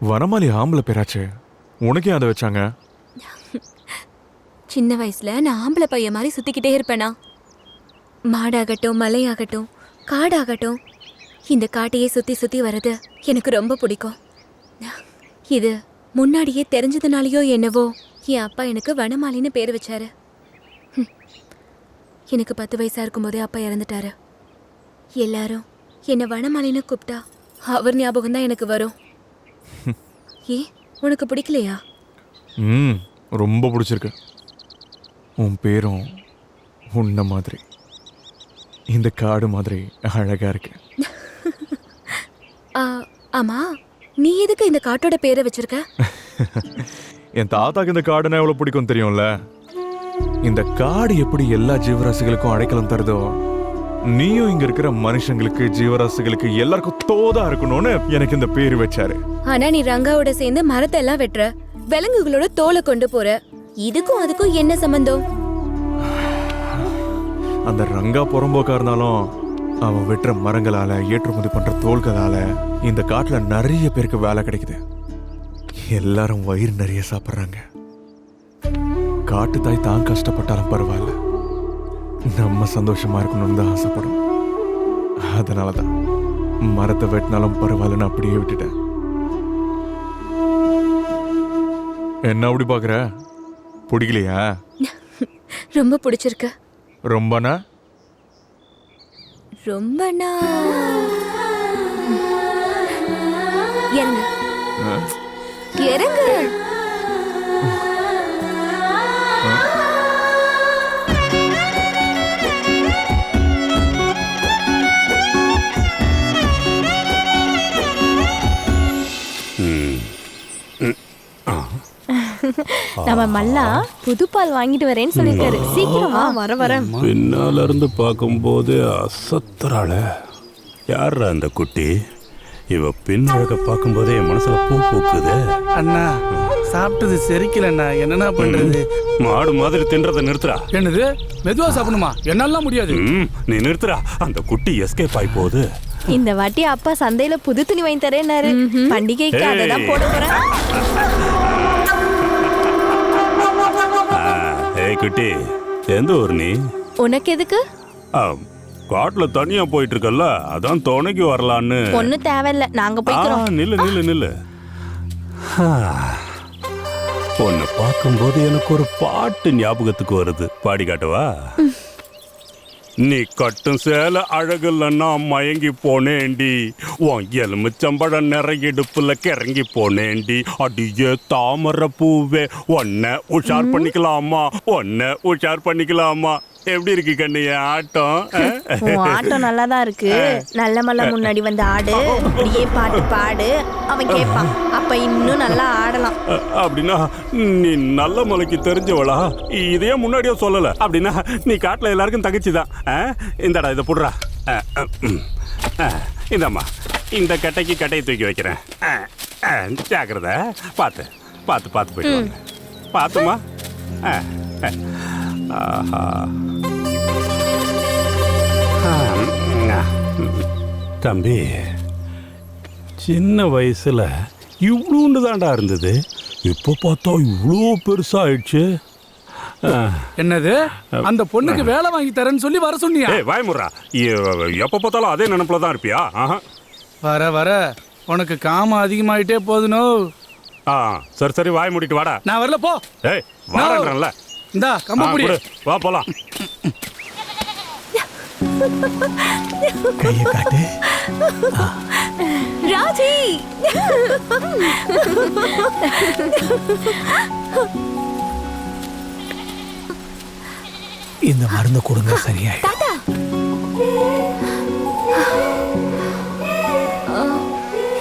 வனமாலி ஆம்பளை பேராச்சு, உனக்கே அதை வச்சாங்க? சின்ன வயசுல நான் ஆம்பளை பையன் மாதிரி சுத்திக்கிட்டே இருப்பேனா. மாடாகட்டும், மலையாகட்டும், காடாகட்டும், இந்த காட்டையே சுத்தி சுத்தி வர்றது எனக்கு ரொம்ப பிடிக்கும். இது முன்னாடியே தெரிஞ்சதுனாலயோ என்னவோ என் அப்பா எனக்கு வனமாலின்னு பேர் வச்சாரு. எனக்கு 10 வயசா இருக்கும்போதே அப்பா இறந்துட்டாரு. எல்லாரும் என்னை வனமாலின்னு கூப்பிட்டா அவர் ஞாபகம் தான் எனக்கு வரும். உனக்கு பிடிக்கலையா? ரொம்ப பிடிச்சிருக்கு. உன் பேரும் உன்ன மாதிரி, இந்த காடு மாதிரி அழகா இருக்கு. ஆமா, நீ எதுக்கு இந்த காட்டோட பேரை வச்சிருக்க? என் தாத்தாக்கு இந்த காடுனா எவ்வளவு பிடிக்கும் தெரியும்ல. இந்த காடு எப்படி எல்லா ஜீவராசிகளுக்கும் அடைக்கலம் தருதோ, நீயும் இங்க இருக்கிற மனுஷங்களுக்கு, ஜீவராசிகளுக்கு எல்லாருக்கும் தோதா இருக்கணும்னு எனக்கு இந்த பேரு வச்சாரு. ஆனா நீ ரங்காவோட சேர்ந்து மரத்தை எல்லாம் வெட்டுற, விலங்குகளோட தோலை கொண்டு போற. இதுக்கும் அதுக்கும் என்ன சம்பந்தம்? அந்த ரங்கா புறம்போக்கா இருந்தாலும் அவன் வெட்டுற மரங்களால, ஏற்றுமதி பண்ற தோள்களால இந்த காட்டுல நிறைய பேருக்கு வேலை கிடைக்குது. எல்லாரும் வயிறு நிறைய சாப்பிட்றாங்க. காட்டு தாய் தான் கஷ்டப்பட்டாலும் பரவாயில்ல, நம்ம சந்தோஷமா இருக்கணும்னு தான் ஆசைப்படும். அதனாலதான் மரத்தை வெட்டினாலும் பரவாயில்லன்னு அப்படியே விட்டுட்டேன். என்ன அப்படி பாக்குற? பிடிக்கலையா? ரொம்ப பிடிச்சிருக்கு. ரொம்பனா? ரொம்பனா இறங்க இறங்க. நம்ம மல்லா புதுப்பால் வாங்கிட்டு வரேன்னு சொல்லிருக்காரு. சீக்கிரமா வரேன். பின்னால இருந்து பார்க்கும்போது அசத்துறாள. யாரா அந்த குட்டி? இவ பின்னழக பார்க்கும்போதே என் மனசுல பூ பூக்குது. அண்ணா சாப்பிட்டது செரிக்கலண்ணா, என்னண்ணா பண்றது? மாடு மாதிரி தின்றதை நிறுத்துறா. என்னது மெதுவா சாப்பிடணுமா? என்னாலாம் முடியாது. நீ நிறுத்துறா. அந்த குட்டி எஸ்கேப் ஆகி போகுது. இந்த வாட்டி அப்பா சந்தையில புது துணி வாங்கி தரேன்னாரு. பண்டிகைக்கு அததான் போட போறேன். ஏய் குட்டி, எந்த ஊர் நீ? உனக்கு எதுக்கு? காட்டுல தனியா போயிட்டு இருக்கல்ல, அதான் துணைக்கு வரலான்னு. ஒண்ணு தேவையில்ல, நாங்க போய்க்கிறோம். நில்லு. உன்னை பார்க்கும்போது எனக்கு ஒரு பாட்டு ஞாபகத்துக்கு வருது. பாடி காட்டவா? நீ கட்டும் சேல அழகுலன்னா மயங்கி போனேண்டி, உன் எலுமிச்சம்பழ நிறைய இடுப்புல கிறங்கி போனேண்டி. அடியே தாமரை பூவே, உன்னை உஷார் பண்ணிக்கலாமா? எப்படி இருக்கு கண்ணு என் ஆட்டம்? ஆட்டம் நல்லாதான் இருக்கு. நல்ல மலை முன்னாடி வந்து ஆடு, அப்படியே பாட்டு பாடு, அவன் கேட்பான். அப்ப இன்னும் நல்லா ஆடலாம். அப்படின்னா நீ நல்ல மலைக்கு தெரிஞ்சவளா? இதையே முன்னாடியே சொல்லல. அப்படின்னா நீ காட்டுல எல்லாருக்கும் தங்கச்சிதான். இந்தடா இதை போடுறா. இந்தம்மா இந்த கட்டைக்கு கட்டையை தூக்கி வைக்கிறேன். ஜாக்கிரதை, பார்த்து பார்த்து பார்த்து போயிட்டு வாங்க. பார்த்துமா. ஆஹா. தம்பி, சின்ன வயசுல இவ்வளோண்டு தாண்டா இருந்தது, இப்போ பார்த்தா இவ்வளோ பெருசா ஆயிடுச்சு. என்னது, அந்த பொண்ணுக்கு வேலை வாங்கி தரேன்னு சொல்லி வர சொன்னியா? ஏய் வாய்முறா, எப்போ பார்த்தாலும் அதே நினைப்புல தான் இருப்பியா? வர வர உனக்கு காம அதிகமாயிட்டே போதுனோ. சரி சரி, வாய் மூடிட்டு வாடா. நான் வரல, போ. ஏய் வாடன்றல. இந்தா கம்ப புடி. வா போலாம். கையை காட்டு. ராஜி, இந்த மருந்து கொடுங்க, சரியாயிடும். தாத்தா,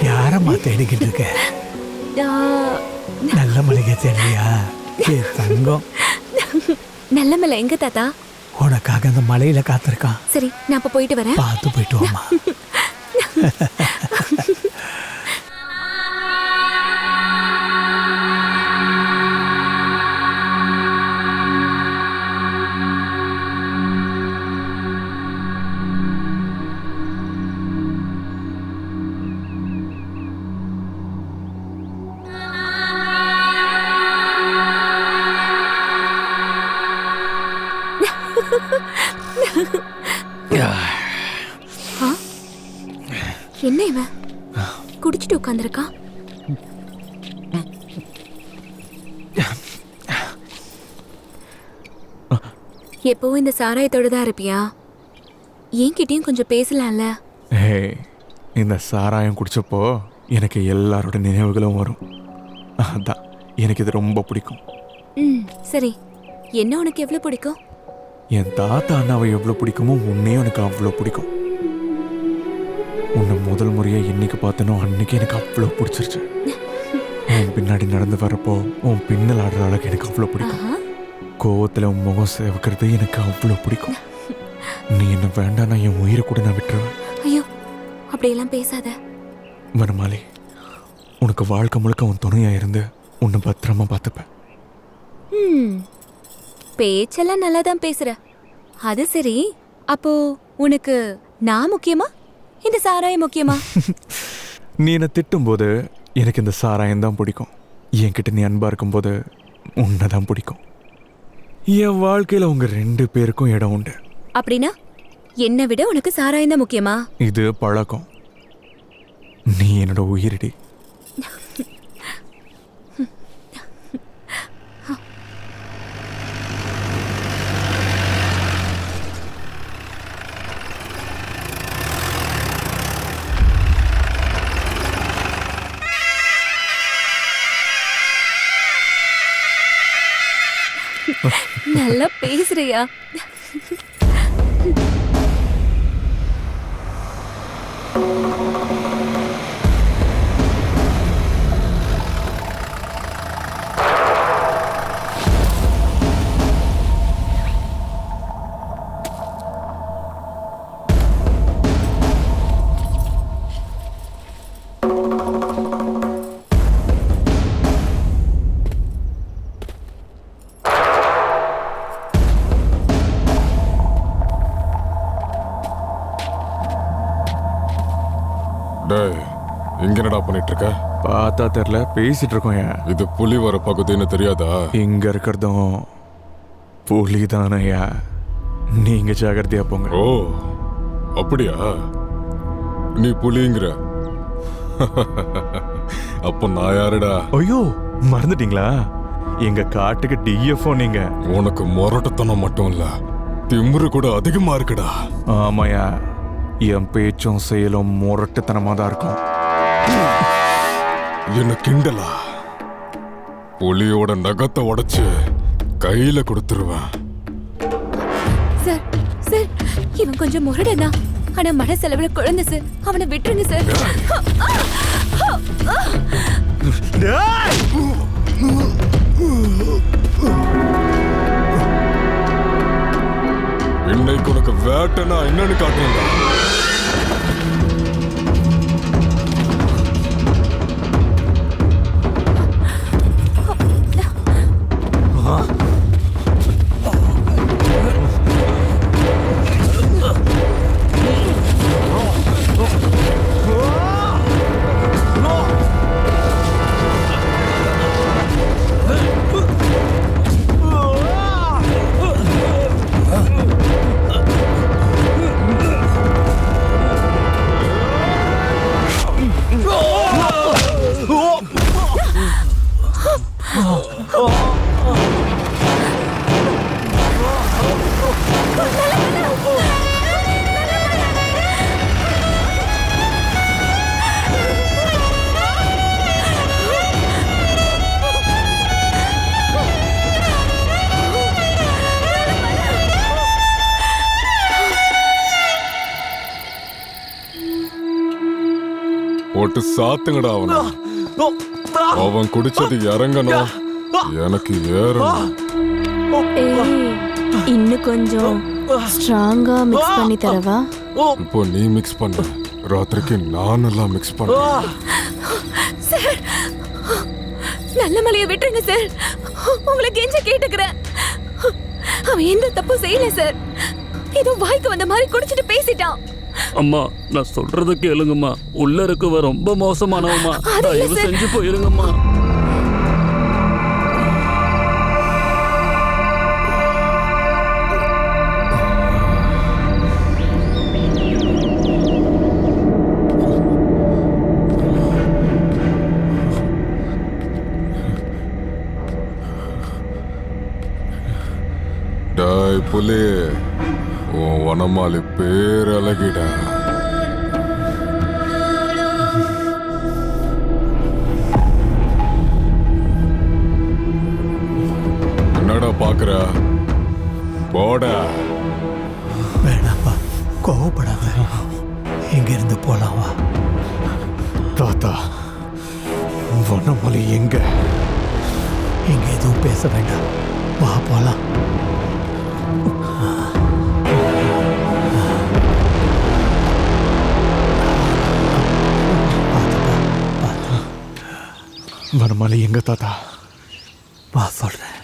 யாரம்மா தேடிக்கிட்டு இருக்க? நல்ல மளிகை தேடியா? தங்கம், நல்ல மலை எங்க தாத்தா? உனக்காக அந்த மலையில காத்திருக்கான். சரி, நான் அப்ப போயிட்டு வரேன். பார்த்து போயிட்டு வாமா. என்ன இவன் குடிச்சிட்டு உட்காந்துருக்கான்? எப்பவும் இந்த சாராயத்தோட தான் இருப்பியா? என்கிட்டயும் கொஞ்சம் பேசலாம்ல? இந்த சாராயம் குடிச்சப்போ எனக்கு எல்லாரோட நினைவுகளும் வரும். அதான் எனக்கு இது ரொம்ப பிடிக்கும். சரி, என்ன உனக்கு எவ்வளவு பிடிக்கும்? என் தாத்தா அண்ணாவை எவ்வளோ பிடிக்குமோ உன்னையும் எனக்கு அவ்வளோ பிடிக்கும். உன்னை முதல் முறையா இன்னைக்கு பார்த்தனோ அன்னைக்கு எனக்கு அவ்வளோ பிடிச்சிருச்சு. உன் பின்னாடி நடந்து வரப்போ உன் பின்னல் ஆடுற அளவுக்கு எனக்கு அவ்வளோ பிடிக்கும். கோவத்தில் உன் முகம் சேவக்கிறது எனக்கு அவ்வளோ பிடிக்கும். நீ என்ன வேண்டாம், என் உயிரை கூட நான் விட்டுருவேன். ஐயோ, அப்படியெல்லாம் பேசாத வனமாலி. உனக்கு வாழ்க்கை முழுக்க உன் துணையா இருந்து உன்னை பத்திரமா பார்த்துப்பேன். பேச்செல்லாம் நல்லா தான் பேசுற. அது சரி, அப்போ உனக்கு நான் முக்கியமா, இந்த சாராயம் முக்கியமா? நீ என்னை திட்டும் போது எனக்கு இந்த சாராயம் தான் பிடிக்கும். என்கிட்ட நீ அன்பா இருக்கும்போது உன்னை தான் பிடிக்கும். என் வாழ்க்கையில உங்க 2 பேருக்கும் இடம் உண்டு. அப்படின்னா என்னை விட உனக்கு சாராயம் தான் முக்கியமா? இது பழக்கம். நீ என்னோட உயிரடி. நல்லா பேசுறியா? இங்க என்னடா பண்ணிட்டு இருக்க? பார்த்தா தெரியல, பேசிட்டு இருக்கோம். இது புலி வர பகுதின்னு தெரியாதா? இங்க இருக்கிறதும் புலி தானையா. நீங்க ஜாகிரதையா போங்க. ஓ அப்படியா? நீ புலிங்கிற? அப்போ நான் யாருடா? ஐயோ, மறந்துட்டீங்களா? எங்க காட்டுக்கு டிஎஃப்ஓ நீங்க. உனக்கு முரட்டத்தனம் மட்டும் இல்ல, திமிரு கூட அதிகமா இருக்குடா. ஆமாயா, என் பேச்சும் செயலும் முரட்டுத்தனமா தான் இருக்கும். என்ன கிண்டலா? புலியோட நகத்தை உடைச்சு கையில கொடுத்துருவேன். சார் சார், இவன் கொஞ்சம் முரடனா, ஆனா மன செலவுல குழந்தை சார். அவனை விட்டுருங்க சார். இன்னைக்கு உனக்கு வேட்டைனா என்னன்னு காட்டுறேன். போட்டு சாத்துங்கடா அவனை. அவன் குடிச்சது இறங்கணும், எனக்கு ஏறணும். இன்னும் கொஞ்சம் ஸ்ட்ராங்கா மிக்ஸ் பண்ணி தரவா? இப்போ நீ மிக்ஸ் பண்ண, ராத்திரிக்கு நான் எல்லாம் மிக்ஸ் பண்ண. சார், நல்ல மலையை விட்டுருங்க சார். உங்களை கெஞ்ச கேட்டுக்கிறேன். அவன் எந்த தப்பும் செய்யல சார். ஏதோ வாய்க்கு வந்த மாதிரி குடிச்சிட்டு பேசிட்டான். அம்மா, நான் சொல்றத கேளுங்கம்மா. உள்ள இருக்கவ ரொம்ப மோசமானவம்மா. தயவு செஞ்சு போயிருங்கம்மா. டாய் புலி, உன் வனமாலி பேர் அழகிடா. என்னடா பாக்குற? போடா. வேணாப்பா, கோவப்படாத. இங்க இருந்து போலாம் வா. தாத்தா, வனமலை எங்க? இங்க எதுவும் பேச வேண்டாம், வா போலாம். வனமலை எங்க தாத்தா? வா சொல்றேன்.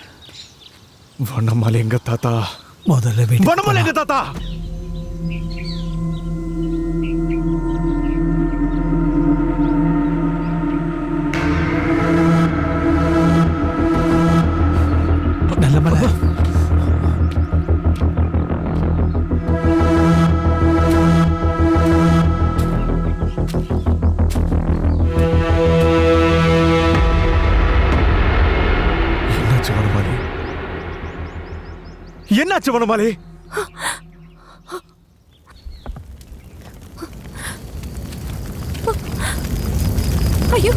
வனமலை எங்க தாத்தா? முதல்ல வனமலை எங்க தாத்தா? நல்ல மலை. என்னாச்சு வனமாலி? ஐயோ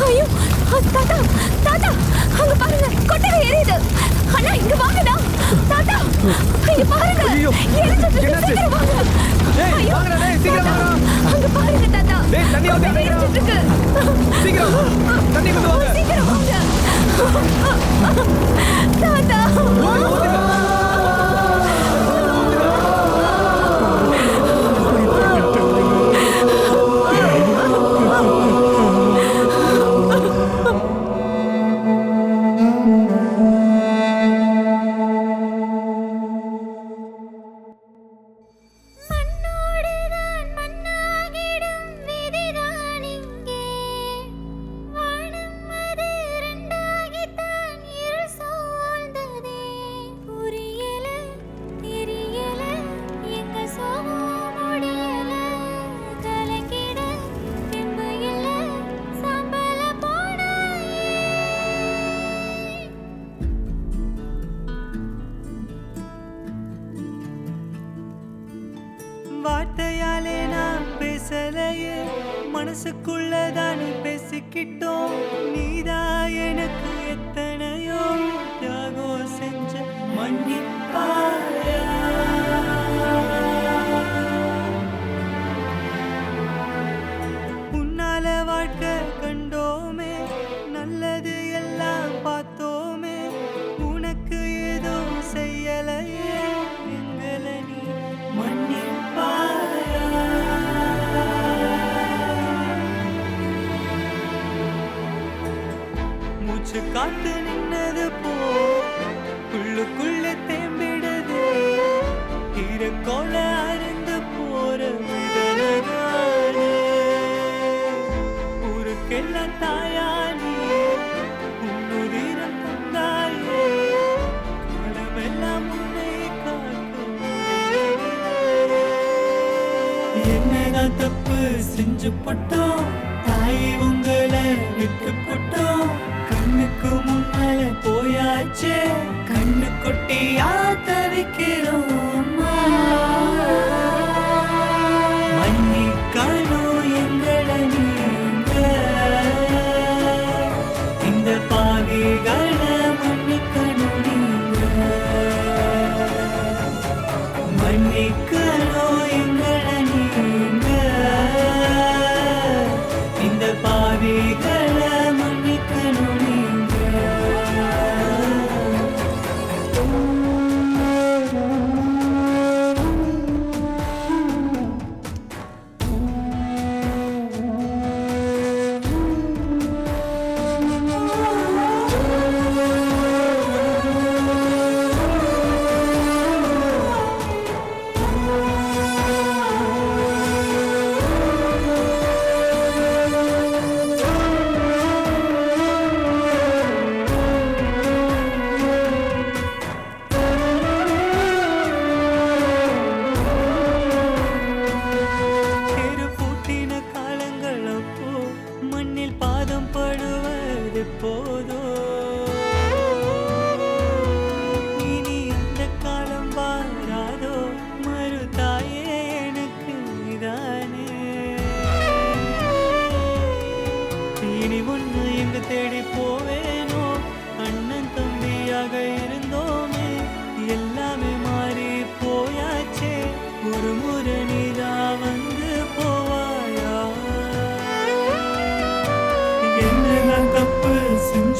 ஐயோ, தாத்தா தாத்தா, அங்க பாருங்க, கொட்டகை எரியுது. அண்ணா, இங்க வாங்கடா. தாத்தா, இங்க பாருங்க, எரிஞ்சிட்டு இருக்கு. சீக்கிரம் வாங்க. ஐயோ, அங்க பாருங்க தாத்தா, தண்ணி எரிஞ்சிட்டு இருக்கு. சீக்கிரம் தண்ணி கொண்டு வாங்க. சீக்கிரம் வாங்க தாத்தா. வார்த்தையாலே நான் பேசலையே, மனசுக்குள்ளதானே பேசிக்கிட்டோம். நீதான் எனக்கு எத்தனையோ தியாகம் செஞ்ச மன்னிப்பாயா. உன்னால வாழ்க்கை கண்டோமே, நல்லது எல்லாம் பார்த்தோமே. உனக்கு ஏதோ செய்யலையே, எங்களை நீ மன்னிப்பாயா. மூச்சு காத்து நின்னது போ, உள்ளுக்குள்ள தேம்பிடுது. ஈரக்கோள அருந்து போற விதலகானே, ஊருக்கெல்லாம் தாயானி உன்னுதிரம் தந்தாயே. காலமெல்லாம் உன்னை காக்கும். என்னதான் தப்பு செஞ்சு போட்டோம், தாய் உங்களை விட்டு போட்டோம். கண்ணுக்கு முன்னால போயாச்சே, கண்ணு கொட்டியா தவிக்கிறோம். மன்னிக்கணும் எங்களை நீங்க, இந்த பாவிகளை மன்னிக்கணும் நீங்க. மன்னிக்கணும் எங்களை நீங்க.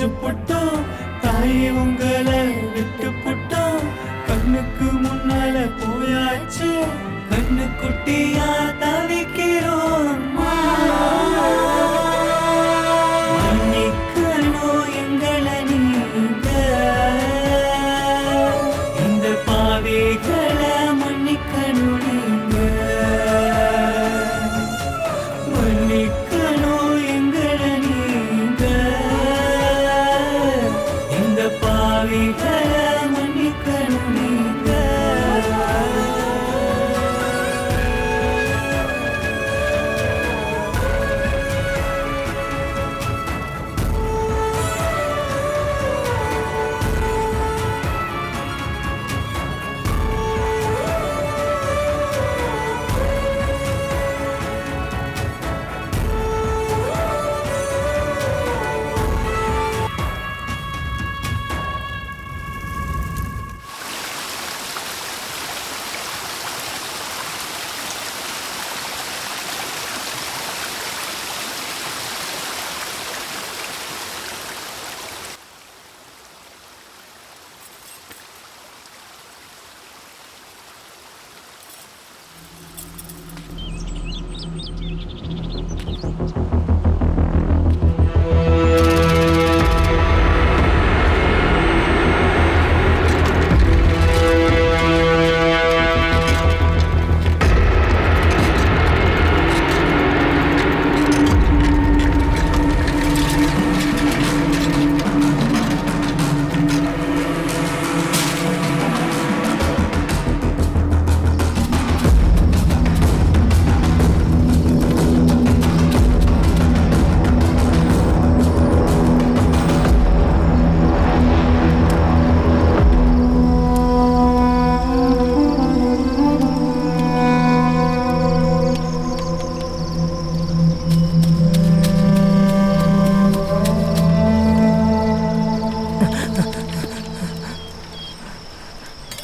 செஞ்சு போட்டோம் தாயே உங்களை விட்டு போட்டோம் கண்ணுக்கு முன்னால போயாச்சு கண்ணு குட்டியா தவிக்கிறோம் மன்னிக்கணும் எங்களை நீங்க இந்த பாவிகளை மன்னிக்கணும் நீங்க மன்னிக்கணும் எங்களை நீங்க இந்த பாவிகளை மன்னிக்கணும் நீங்க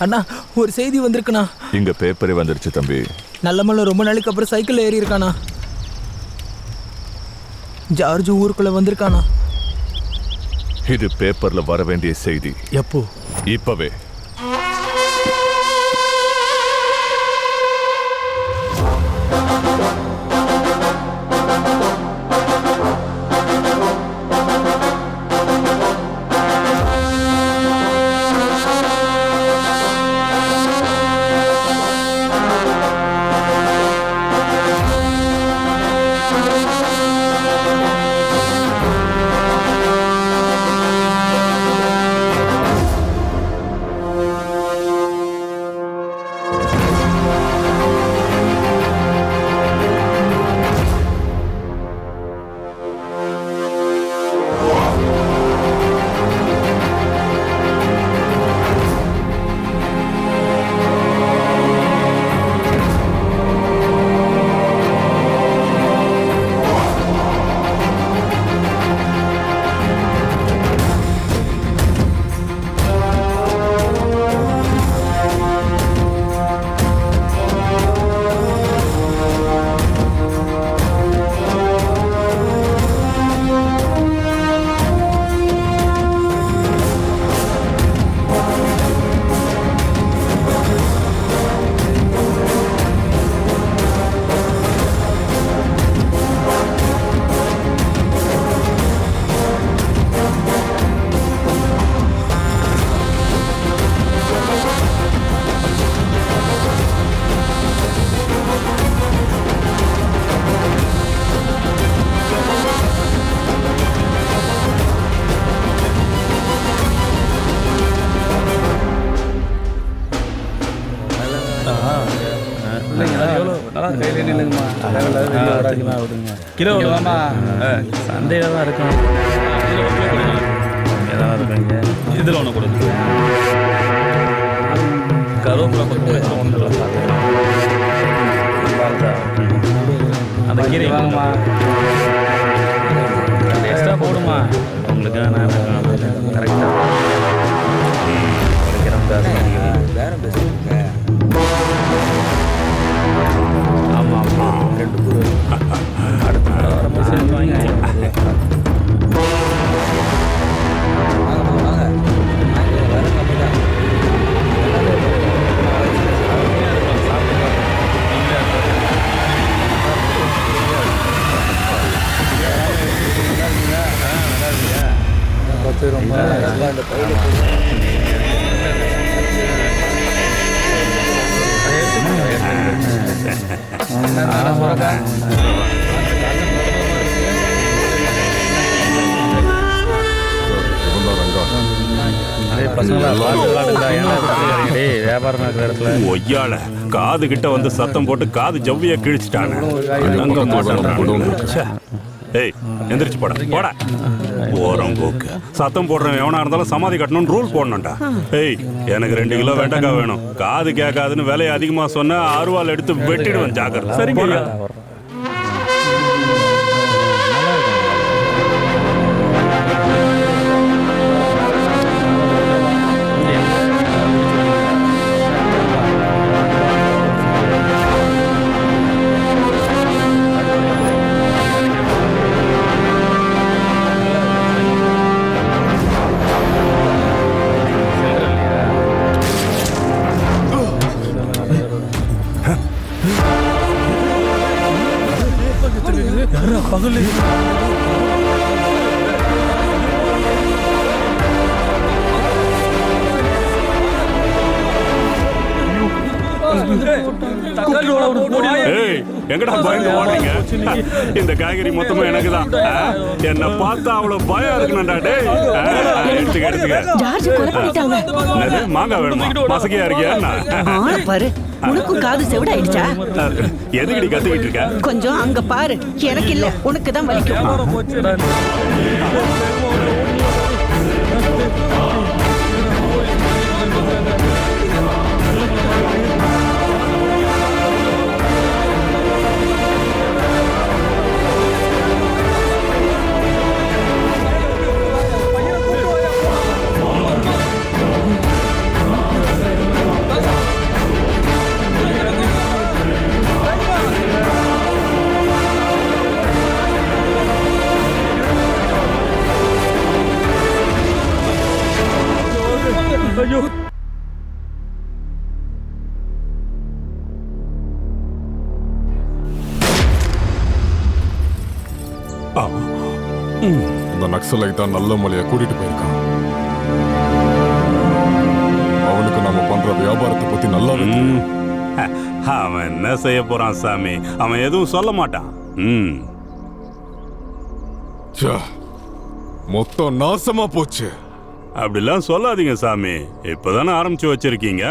அண்ணா ஒரு செய்தி வந்திருக்குண்ணா. இங்க பேப்பரே வந்துருச்சு தம்பி. நல்லமல்ல ரொம்ப நாளைக்கு அப்புறம் சைக்கிள் ஏறி இருக்கானா. ஜார்ஜ் ஊருக்குள்ள வந்திருக்கானா. இது பேப்பர்ல வர வேண்டிய செய்தி. எப்போ? இப்பவே. கிலோ சந்தையில் தான் இருக்கும். இதில் ஒன்று கொடுங்க. கருவேப்பிலை அந்த கீரை வாங்கம்மா. எக்ஸ்ட்ரா போடுமா உங்களுக்கு. கரெக்டாக வேற பேசுங்க. ஆமாம் ஆமாம். அடுத்த வாரம் சேர்ந்து வாங்க. ஒய்யால காது கிட்ட வந்து சத்தம் போட்டு காது ஜவ்விய கிழிச்சிட்டானே. அடங்க மாட்டான்டா. ஏய் எந்திரிச்சு போட ஓரம் போக்கு. சத்தம் போடுறவன் எவனா இருந்தாலும் சமாதி கட்டணும்னு ரூல் போடணும்டா. ஏய் எனக்கு 2 கிலோ வெண்டைக்காய் வேணும். காது கேட்காதுன்னு விலையை அதிகமா சொன்னா அருவாள் எடுத்து வெட்டிடுவேன். ஜாக்கிரதை. சரிங்க. எங்கடா பயந்து ஓடுறீங்க? இந்த காய்கறி மொத்தமா எனக்கு தான். என்ன பார்த்தா அவ்வளவு பயம் இருக்குனடா. டேய் எடுத்துக்க. மாங்காய் வேணுமா? மசக்கையா இருக்கியா? பாரு உனக்கும் காது செவிடாயிடுச்சா? எதுக்கடி கத்துக்கிட்டு இருக்க? கொஞ்சம் அங்க பாரு. எனக்கு இல்ல, உனக்கு தான் வலிக்கும். இந்த நக்சலைட் தான் நல்ல மலையை கூட்டிட்டு போயிருக்கான். அவனுக்கு நம்ம பண்ற வியாபாரத்தை பத்தி நல்லா அவன் என்ன செய்ய போறான் சாமி? அவன் எதுவும் சொல்ல மாட்டான். மொத்தம் நாசமா போச்சு. அப்படிலாம் சொல்லாதீங்க சாமி. இப்பதானே ஆரம்பிச்சு வச்சிருக்கீங்க.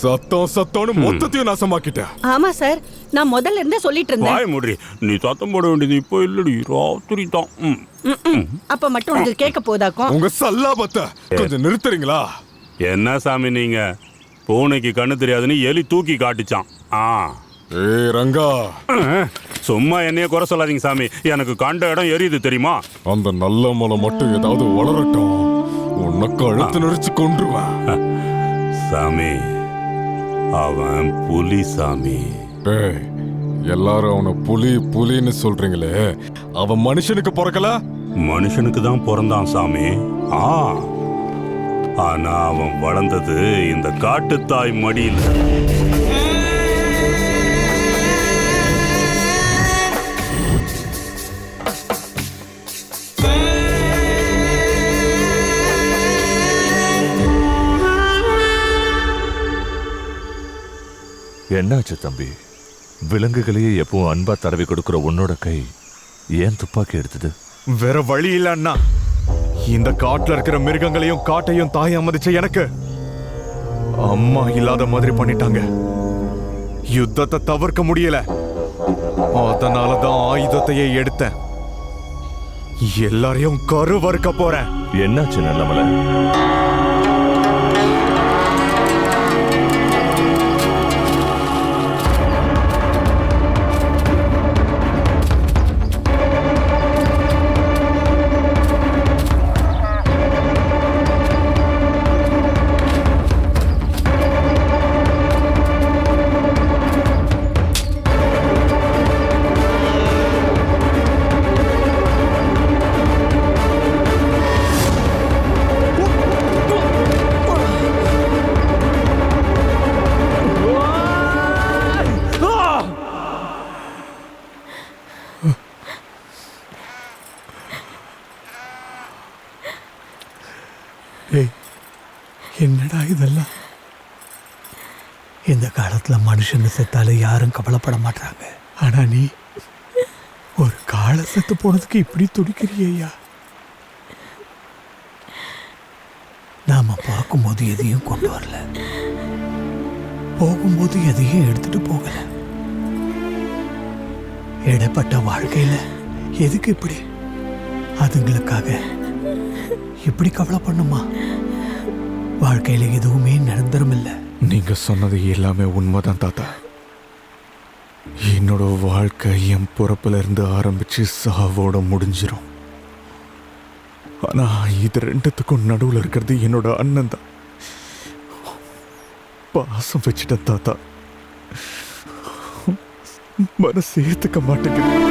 சத்தம்னு மொத்தத்தையும் நாசமாக்கிட்ட. ஆமா சார், நான் முதல்ல இருந்தே சொல்லிட்டு இருந்தேன். வாய் மூடி. நீ சத்தம் போட வேண்டியது இப்போ இல்லடி, ராத்திரி தான். அப்ப மட்டும் உங்களுக்கு கேட்க போதாக்கும். உங்க சல்லாபத்தை கொஞ்சம் நிறுத்துறீங்களா? என்ன சாமி நீங்க? பூனைக்கு கண்ணு தெரியாதுன்னு எலி தூக்கி காட்டுச்சான். ஏய் ரங்கா, சும்மா என்னைய குறை சொல்லாதீங்க சாமி. எனக்கு கண்ட இடம் எரியுது தெரியுமா? அந்த நல்ல மலை மட்டும் ஏதாவது வளரட்டும், உன்னை கழுத்து நெரிச்சு கொன்றுவேன். சாமி அவன் புலி சாமி. எல்லாரும் அவனை புலி புலின்னு சொல்றீங்களே, அவன் மனுஷனுக்கு பிறக்கல? மனுஷனுக்கு தான் பிறந்தான் சாமி. ஆனா அவன் வளர்ந்தது இந்த காட்டுத்தாய் மடியில். என்னாச்சு தம்பி? விலங்குகளையே எப்பவும் அன்பா தடவி கொடுக்கிற உன்னோட கை ஏன் துப்பாக்கி எடுத்தது? வேற வழி இல்ல அண்ணா. இந்த காட்டுல இருக்கிற மிருகங்களையும் காட்டையும் தாய் அமதிச்ச எனக்கு அம்மா இல்லாத மாதிரி பண்ணிட்டாங்க. யுத்தத்தை தவிர்க்க முடியல. அதனாலதான் ஆயுதத்தையே எடுத்தேன். எல்லாரையும் கருவறுக்க போறேன். என்னாச்சு நல்லமலை? இதெல்லாம்? இந்த காலத்துல மனுஷங்க செத்தால யாரும் கவலைப்பட மாட்டாங்க. ஆனா நீ ஒரு காளை செத்து போனதுக்கு இப்படி துடிக்கிறியா? நாம பார்க்கும்போது எதையும் கொண்டு வரல, போகும்போது எதையும் எடுத்துட்டு போகல. இடைப்பட்ட வாழ்க்கையில எதுக்கு இப்படி? அதுங்களுக்காக இப்படி கவலை பண்ணுமா? வாழ்க்கையில எதுவுமே நிரந்தரம் இல்லை. நீங்க சொன்னது எல்லாமே உண்மைதான் தாத்தா. என்னோட வாழ்க்கை என் பிறப்புல இருந்து ஆரம்பிச்சு சாவோட முடிஞ்சிரும். ஆனா இது ரெண்டுத்துக்கும் நடுவில் இருக்கிறது என்னோட அண்ணன் தான். பாசம் வச்சுட்டேன் தாத்தா, மனசு ஏத்துக்க மாட்டேங்குது.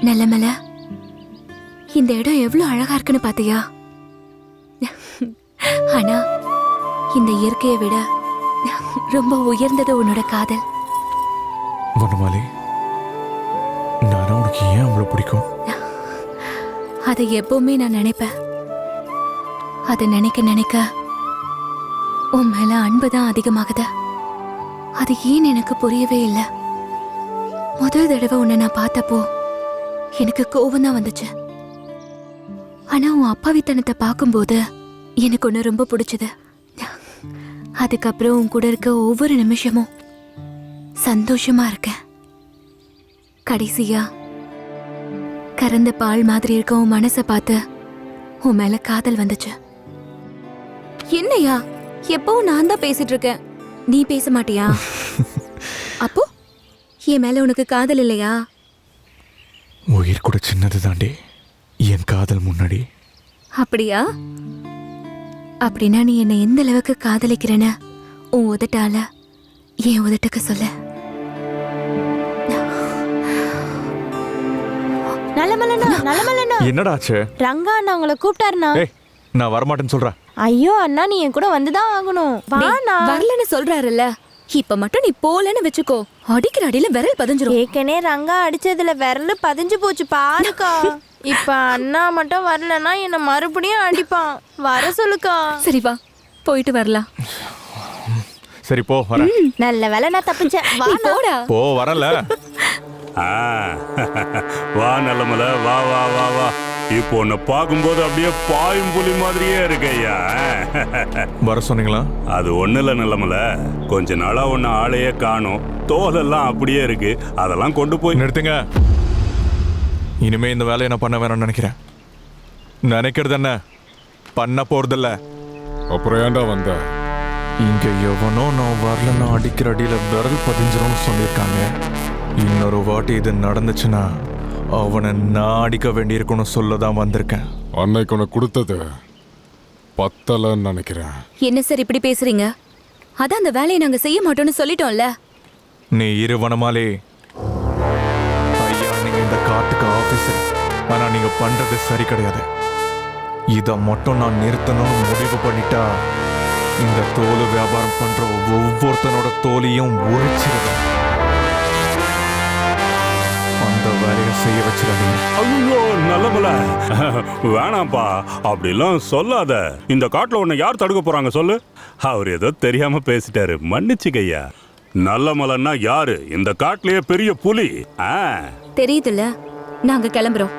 நல்லமல, இந்த இடம் எவ்வளவு அழகா இருக்குன்னு பாத்தியா? ஆனா இந்த இயற்கையை விட ரொம்ப உயர்ந்தது உன்னோட காதல். வனமாலி, நானா உனக்கு ஏன் அவ்வளவு பிடிக்கும்? அதை எப்பவுமே நான் நினைப்பேன். அதை நினைக்க நினைக்க உன் மேல அன்புதான் அதிகமாகுது. அது ஏன் எனக்கு புரியவே இல்லை. முதல் தடவை உன்னை நான் பார்த்தப்போ எனக்கு கோபம் தான் வந்துச்சு. ஆனா உன் அப்பாவித்தனத்தை பார்க்கும்போது எனக்கு ஒன்று ரொம்ப பிடிச்சது. அதுக்கப்புறம் உன் கூட இருக்க ஒவ்வொரு நிமிஷமும் சந்தோஷமா இருக்கேன். கடைசியா கறந்த பால் மாதிரி இருக்க உன் மனசை பார்த்து உன் மேல காதல் வந்துச்சு. என்னையா எப்பவும் நான் தான் பேசிட்டு இருக்கேன், நீ பேச மாட்டியா? அப்போ என் மேல உனக்கு காதல் இல்லையா? உயிர் கூட சின்னது தாண்டி என் காதல் முன்னாடி. அப்படியா? அப்படின்னா நீ என்னை எந்த அளவுக்கு காதலிக்கிறேன்னு உன் உதட்டால என் உதட்டுக்கு சொல்ல. என்னடா ஆச்சு? ரங்கா அண்ணா உங்களை கூப்பிட்டாருண்ணா. நான் வரமாட்டேன்னு சொல்றேன். ஐயோ அண்ணா, நீ என் கூட வந்துதான் ஆகணும். வரலன்னு சொல்றாருல்ல, இப்ப மட்டும் நீ போலன்னு வெச்சுக்கோ, அடிக்கிற அடியில விரல் பதிஞ்சிரும். ஏற்கனவே ரங்கா அடிச்சதுல விரல் பதிஞ்சு போச்சு பாருக்கா. இப்ப அண்ணா மட்டும் வரலன்னா என்ன மறுபடியும் அடிப்பான். வர சொல்லுக்கா. சரி வா, போயிட்டு வரலாம். சரி போ, வரேன். நல்ல வேலை நான் தப்பிச்சேன். நீ போடா. போ, வரல. வா நல்லமல, வா வா வா வா. இப்போ உன்னை பார்க்கும்போது அப்படியே பாயும் புலி மாதிரியே இருக்கையா. வர சொன்னீங்களா? அது ஒண்ணு இல்ல நல்லமல, கொஞ்ச நாளா உன்னை ஆளையே காணும், தோலெல்லாம் அப்படியே இருக்கு, அதெல்லாம் கொண்டு போய் நிறுத்துங்க. இனிமே இந்த வேலையை நான் பண்ண வேணும்னு நினைக்கிறேன். நினைக்கிறது என்ன, பண்ண போறதில்ல. அப்புறம் ஏன்டா வந்த? இங்க எவனோ நான் வரலன்னா அடிக்கிற அடியில விரல் பதிஞ்சிரும்னு சொல்லியிருக்காங்க. இன்னொரு வாட்டி இது நடந்துச்சுன்னா அவனை நான் அடிக்க வேண்டியிருக்குன்னு சொல்லதான் வந்திருக்கேன். அன்னைக்கு உனக்கு கொடுத்தது பத்தலன்னு நினைக்கிறேன். என்ன சார் இப்படி பேசுறீங்க? அதான் அந்த வேலையை நாங்க செய்ய மாட்டோம்னு சொல்லிட்டோம்ல. நீ இரு வனமாலே. ஐயா, நீங்க இந்த காட்டுக்கு ஆபீசர், ஆனா நீங்க பண்றது சரி கிடையாது. இதை மட்டும் நான் நிறுத்தணும்னு முடிவு பண்ணிட்டா இந்த தோல் வியாபாரம் பண்ற ஒவ்வொருத்தனோட தோலையும் உரிச்சிருவேன். அந்த வேலையை செய்ய வச்சிருக்கீங்க. ஐயோ நல்லமல, வேணாம்ப்பா, அப்படிலாம் சொல்லாத. இந்த காட்டுல உன்னை யார் தடுக்க போறாங்க சொல்லு? அவர் ஏதோ தெரியாம பேசிட்டாரு, மன்னிச்சுக்கையா. நல்லமலன்னா யாரு? இந்த காட்டுலயே பெரிய புலி. தெரியுதுல்ல, நாங்க கிளம்புறோம்.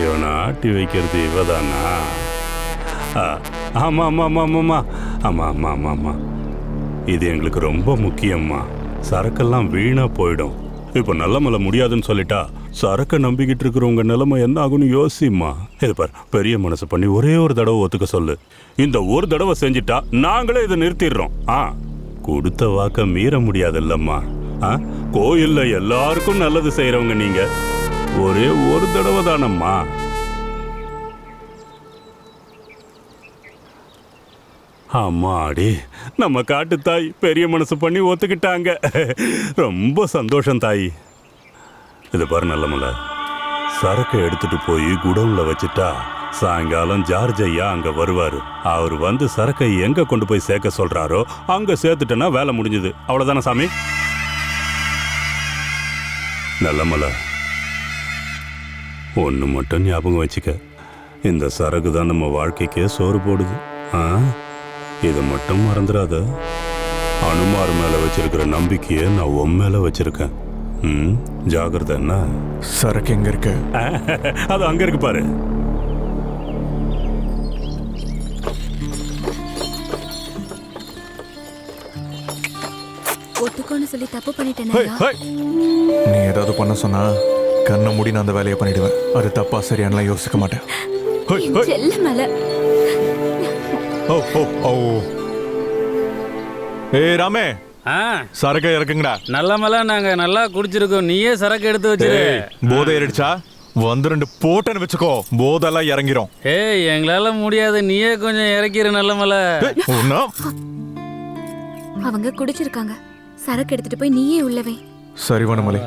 இவனை ஆட்டி வைக்கிறது இவதானா? ஆமா ஆமா ஆமா ஆமாம்மா, ஆமா ஆமா ஆமா ஆமா, இது எங்களுக்கு ரொம்ப முக்கியம்மா. சரக்கெல்லாம் வீணா போயிடும். இப்போ நல்லமலை முடியாதுன்னு சொல்லிட்டா சரக்கை நம்பிக்கிட்டு இருக்கிறவங்க நிலைமை என்ன ஆகும்னு யோசிம்மா. இது பார், பெரிய மனசு பண்ணி ஒரே ஒரு தடவை ஒத்துக்க சொல்லு. இந்த ஒரு தடவை செஞ்சிட்டா நாங்களே இதை நிறுத்திடுறோம். கொடுத்த வாக்க மீற முடியாதுல்லம்மா. கோயில்ல எல்லாருக்கும் நல்லது செய்யறவங்க நீங்க, ஒரே ஒரு தடவை தானம்மா. அம்மாடி, நம்ம காட்டு தாய் பெரிய மனசு பண்ணி ஒத்துக்கிட்டாங்க. ரொம்ப சந்தோஷம் தாய். இது பாரு நல்லமல்ல, சரக்கை எடுத்துட்டு போய் குடவுன்ல வச்சுட்டா சாயங்காலம் ஜார்ஜ் ஐயா அங்க வருவாரு. அவர் வந்து சரக்கை எங்க கொண்டு போய் சேர்க்க சொல்றாரோ அங்க சேர்த்துட்டேன்னா வேலை முடிஞ்சது. அவ்வளவுதானே சாமி? நல்லமல்ல, ஒன்று மட்டும் ஞாபகம் வச்சுக்க, இந்த சரக்கு தான் நம்ம வாழ்க்கைக்கே சோறு போடுது. இதை மட்டும் மறந்துடாத. அனுமார் மேல வச்சிருக்கிற நம்பிக்கையை நான் உன் மேல வச்சிருக்கேன். ஜாகிரதை. என்ன சரக்கு எங்க இருக்கு? அது அங்க இருக்கு பாரு. ஒத்துக்கோன்னு சொல்லி தப்பு பண்ணிட்டேன். நீ ஏதாவது பண்ண சொன்னா கண்ணை மூடி நான் அந்த வேலையை பண்ணிடுவேன். அது தப்பா சரியானலாம் யோசிக்க மாட்டேன். ஏய் ராமே, சரக்கு இறக்குங்கடா. நல்ல நாங்க நல்லா குடிச்சிருக்கோம், நீயே சரக்கு எடுத்து வச்சிரு. போதை ஏறிடுச்சா? வந்து 2 போட்டன்னு வச்சுக்கோ, போதெல்லாம் இறங்கிரும். ஏய், எங்களால முடியாது, நீயே கொஞ்சம் இறக்கிரு. நல்ல அவங்க குடிச்சிருக்காங்க, சரக்கு எடுத்துட்டு போய் நீயே உள்ளவே. சரி வனமலை.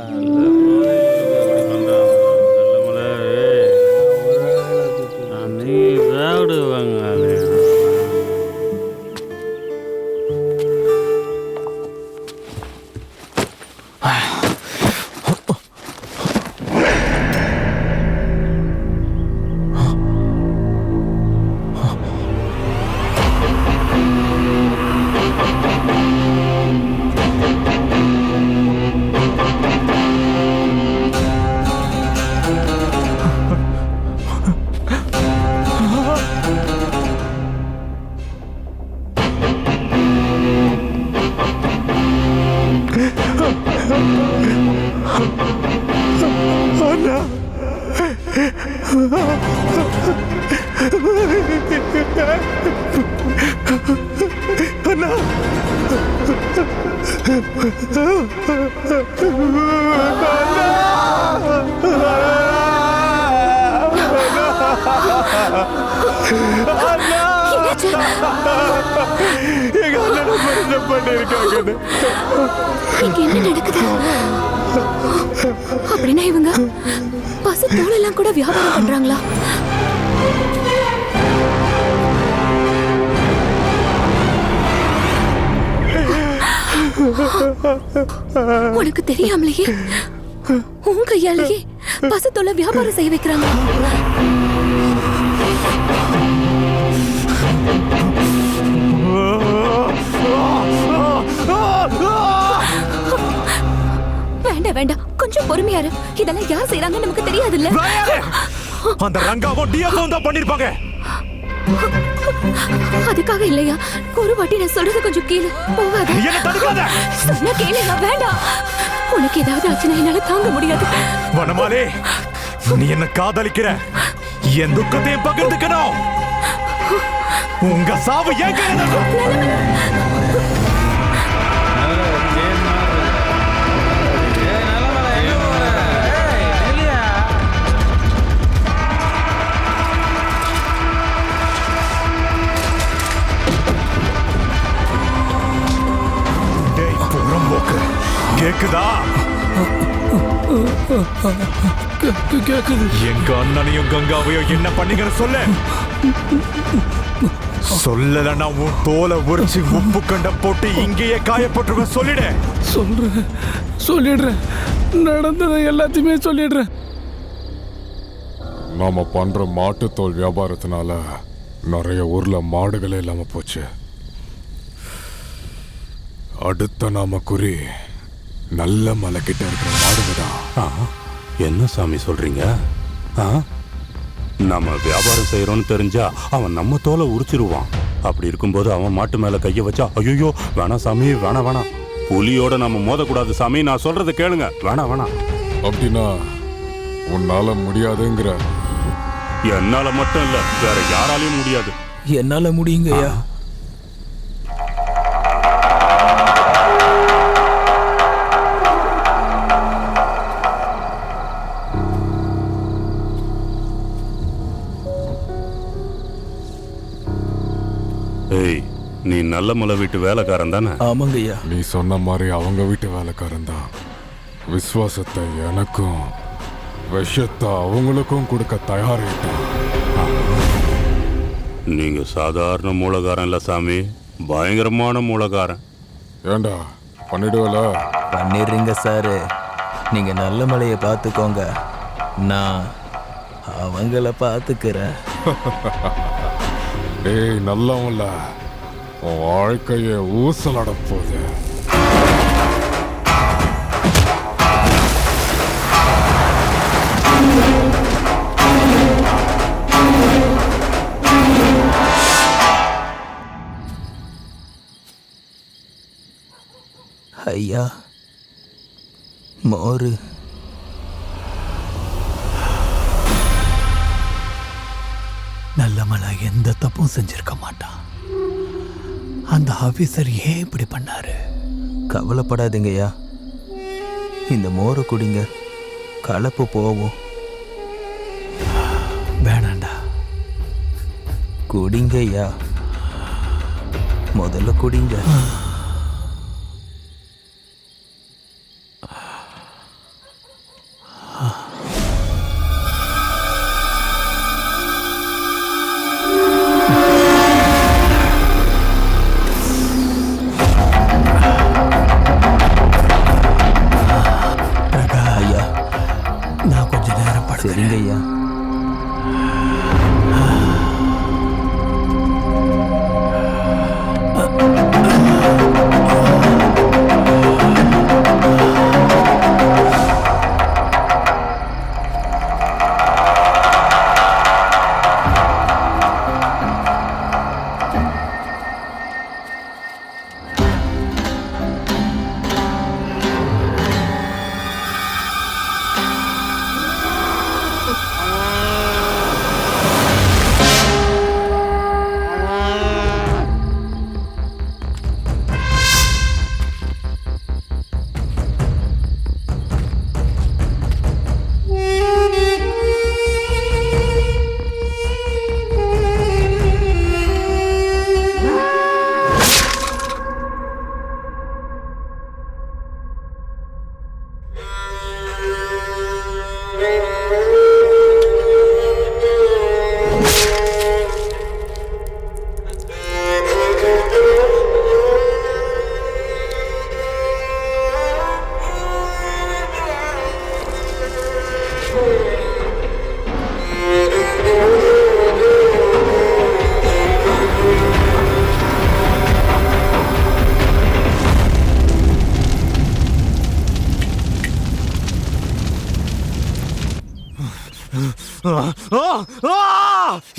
என்ன நடக்குது? அப்படின்னா இவங்க பசு தோலெல்லாம் கூட வியாபாரம் பண்றாங்களா? உனக்கு தெரியாமலேயே உன் கையாலேயே பசு தோலை வியாபாரம் செய்ய வைக்கிறாங்க. வேண்டாம் வேண்டாம், கொஞ்சம் பொறுமையா இரு. இதெல்லாம் யார் செய்யறாங்கன்னு நமக்கு தெரியாதுல்ல. அந்த ரங்காவும் டிஎஃப்ஓவும் தான் பண்ணிருப்பாங்க. அதுக்காக இல்லையா, ஒரு வாட்டி நான் சொல்றது கொஞ்சம் கேளு. போகாத, சொன்ன கேளுங்க. வேண்டாம், உனக்கு ஏதாவது ஆச்சுன்னா என்னால தாங்க முடியாது. வனமாலே, நீ என்ன காதலிக்கிற, என் துக்கத்தையும் பகிர்ந்துக்கணும். உங்க சாவு ஏன் கேக்குதா? எங்க அண்ணனையும் கங்காவையும் என்ன பண்ணீங்கன்னு சொல்லு. சொல்லலன்னா உன் தோலை உரிச்சு உப்பு கண்டம் போட்டு இங்கேயே காயப்பட்டுருவேன். சொல்லிடு. சொல்லிடுறேன், நடந்ததை எல்லாத்தையுமே சொல்லிடுறேன். நாம பண்ற மாட்டுத்தோல் வியாபாரத்தினால நிறைய ஊர்ல மாடுகளே இல்லாம போச்சு. அடுத்த நாம குறி நல்ல மலை கிட்ட இருக்கிற மாடுதான். என்ன சாமி சொல்றீங்க? நம்ம வியாபாரம் செய்யறோம்னு தெரிஞ்சா அவன் நம்ம தோலை உரிச்சிருவான். அப்படி இருக்கும்போது அவன் மாட்டு மேல கைய வச்சா, ஐயோ வேணாம் சாமி, வேணாம் வேணாம், புலியோட நம்ம மோதக்கூடாது சாமி, நான் சொல்றதை கேளுங்க, வேணாம் வேணாம். அப்படின்னா உன்னால முடியாதுங்கிற? என்னால மட்டும் இல்ல, வேற யாராலையும் முடியாது. என்னால முடியுங்கய்யா. ஏய், நீ நல்ல மலை வீட்டு வேலைக்காரன் தானே? ஆமாங்க ஐயா. நீ சொன்ன மாதிரி அவங்க வீட்டு வேலைக்காரன் தான். விசுவாசத்தை எனக்கும் விஷத்தை அவங்களுக்கும் கொடுக்க தயாரிட்டேன். நீங்க சாதாரண மூலகாரன் இல்ல சாமி, பயங்கரமான மூலகாரன். ஏண்டா பண்ணிடுவல? பண்ணிடுறீங்க சார். நீங்க நல்ல மலையை பார்த்துக்கோங்க, நான் அவங்கள பார்த்துக்கிறேன். டேய் நல்லவன்ல, உன் வாழ்க்கைய ஊசலட போகுது. ஐயா மோரு. நல்லமலை எந்த தப்பும் செஞ்சிருக்க மாட்டான். அந்த ஆபீசர் ஏன் இப்படி பண்ணாரு? கவலைப்படாதீங்கய்யா, இந்த மோரை குடிங்க, கலப்பு போவோம். வேணாண்டா. குடிங்க ஐயா, முதல்ல குடிங்க. ஐயா, நான் கொஞ்ச நேரம் சரிங்க ஐயா.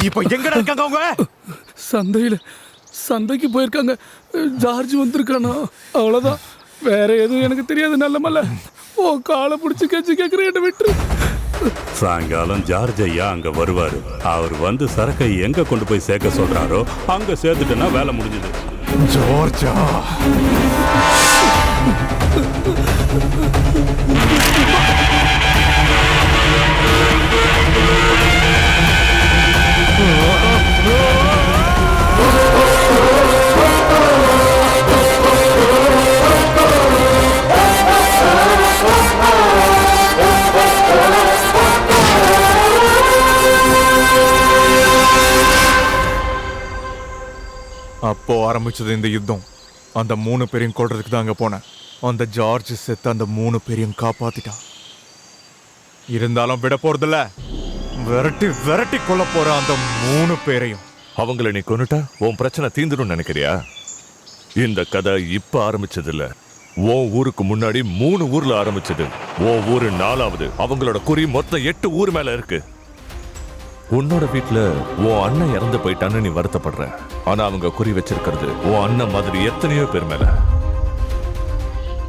இப்போ எங்கடா இருக்காங்க அவங்க? சந்தைக்கு போயிருக்காங்க. ஜார்ஜ் வந்திருக்கானா? அவ்வளவுதான், வேற எதுவும் எனக்கு தெரியாது. நல்லமல்ல, ஓ காலை பிடிச்சி கேட்கிறேன், என்ன விட்டு. சாயங்காலம் ஜார்ஜ் ஐயா அங்க வருவாரு. அவர் வந்து சரக்கை எங்க கொண்டு போய் சேர்க்க சொல்றாரோ அங்க சேர்த்துட்டேன்னா வேலை முடிஞ்சது. ஜார்ஜா, அப்போ ஆரம்பிச்சது இந்த யுத்தம். அந்த 3 பேரையும் கொள்றதுக்கு தான் அங்க போனேன். அந்த ஜார்ஜ் செத்து அந்த 3 பேரையும் காப்பாத்திட்டான். இருந்தாலும் விட போறதில்ல, விரட்டி விரட்டி கொல்ல போற அந்த 3 பேரையும். அவங்கள நீ கொன்னுட்டா உன் பிரச்சனை தீந்துடும் நினைக்கிறியா? இந்த கதை இப்ப ஆரம்பிச்சது இல்ல, உன் ஊருக்கு முன்னாடி 3 ஊர்ல ஆரம்பிச்சது. உன் ஊரு 4வது. அவங்களோட குறி மொத்தம் 8 ஊர் மேல இருக்கு. உன்னோட வீட்டுல உன் அண்ணன் இறந்து போயிட்டான்னு நீ வருத்தப்படுற. ஆனா அவங்க குறி வச்சிருக்கிறது உன் அண்ணன் மாதிரி எத்தனையோ பேர் மேல.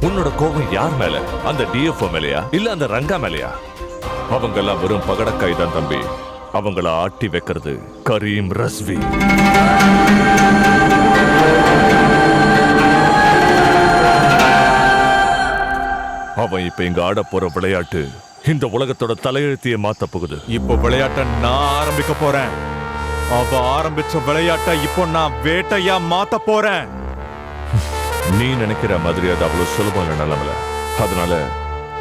உன்னோட கோபம் யார் மேல? அந்த டிஎஃப்ஓ மேலையா இல்ல அந்த ரங்கா மேலையா? அவங்க எல்லாம் வெறும் பகடக்காய் தான் தம்பி. அவங்கள ஆட்டி வைக்கிறது கரீம் ரஸ்வி. அவன் இப்ப இங்க ஆட போற விளையாட்டு இந்த உலகத்தோட தலையெழுத்தியை மாத்த போகுது. இப்போ விளையாட்டை நான் ஆரம்பிக்க போறேன். அவ ஆரம்பிச்ச விளையாட்டை இப்போ நான் வேட்டையா மாத்த போறேன். நீ நினைக்கிற மாதிரி அது அவ்வளவு சுலபமான நிலைமையில. அதனால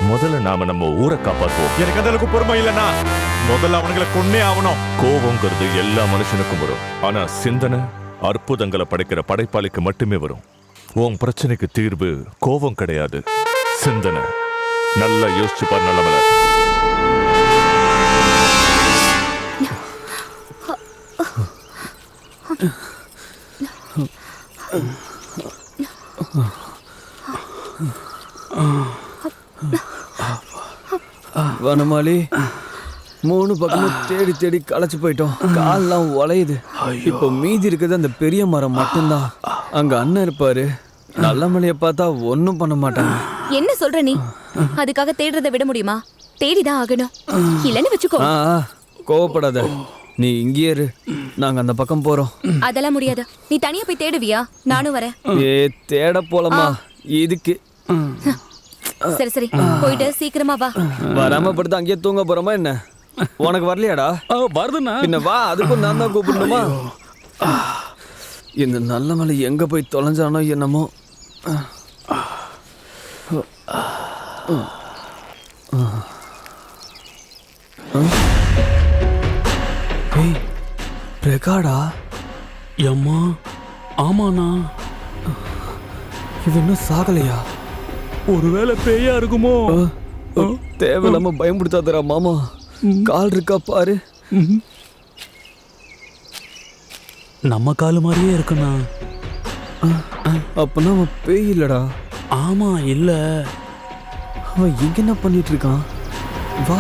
முதல்ல நாம நம்ம ஊரை காப்பாற்றுவோம். எனக்கு அந்த அளவுக்கு பொறுமை இல்லைன்னா முதல்ல அவனுங்களை கொன்னே ஆகணும். கோபங்கிறது எல்லா மனுஷனுக்கும் வரும். ஆனா சிந்தனை அற்புதங்களை படைக்கிற படைப்பாளிக்கு மட்டுமே வரும். உன் பிரச்சனைக்கு தீர்வு கோபம் கிடையாது, சிந்தனை. நல்லா யோசிச்சு பாரு நல்லமல. வனமாலி 3 பக்கமும் தேடி தேடி களைச்சு போயிட்டோம். கால்லாம் உலையுது. இப்போ மீதி இருக்கிறது அந்த பெரிய மரம் மட்டும்தான். அங்க அண்ணன் இருப்பாரு. நல்ல மலையை பார்த்தா ஒன்றும் பண்ண மாட்டாங்க. என்ன சொல்ற நீ? அதுக்காக தேடுறதை விட முடியுமா? தேடிதான் ஆகணும். இல்லன்னு வச்சுக்கோ. கோவப்படாத, நீ இங்கே இரு. நாங்க அந்த பக்கம் போறோம். அதெல்லாம் முடியாது. நீ தனியா போய் தேடுவியா? நானும் வரேன். தேட போலமா இதுக்கு? சரி சரி, போயிட்டு சீக்கிரமா வா. வராம படுத்து அங்கேயே தூங்க போறோமா என்ன? உனக்கு வரலையாடா? வருதுண்ணா. பின்ன வா, அதுக்கும் நான் தான் கூப்பிடணுமா? இந்த நல்ல மலை எங்க போய் தொலைஞ்சானோ என்னமோ. பிரகாடா? எம்மா, ஆமாண்ணா. இது இன்னும் சாகலையா? ஒருவேளை பேயா இருக்குமோ? தேவையில்லாம பயன்படுத்தாதரா மாமா. கால் இருக்கா பாரு. நம்ம காலு மாதிரியே இருக்குண்ணா. அப்பனா அவன் பேய் இல்லடா. ஆமா, இல்ல. அவன் இங்க என்ன பண்ணிட்டு இருக்கான்? வா.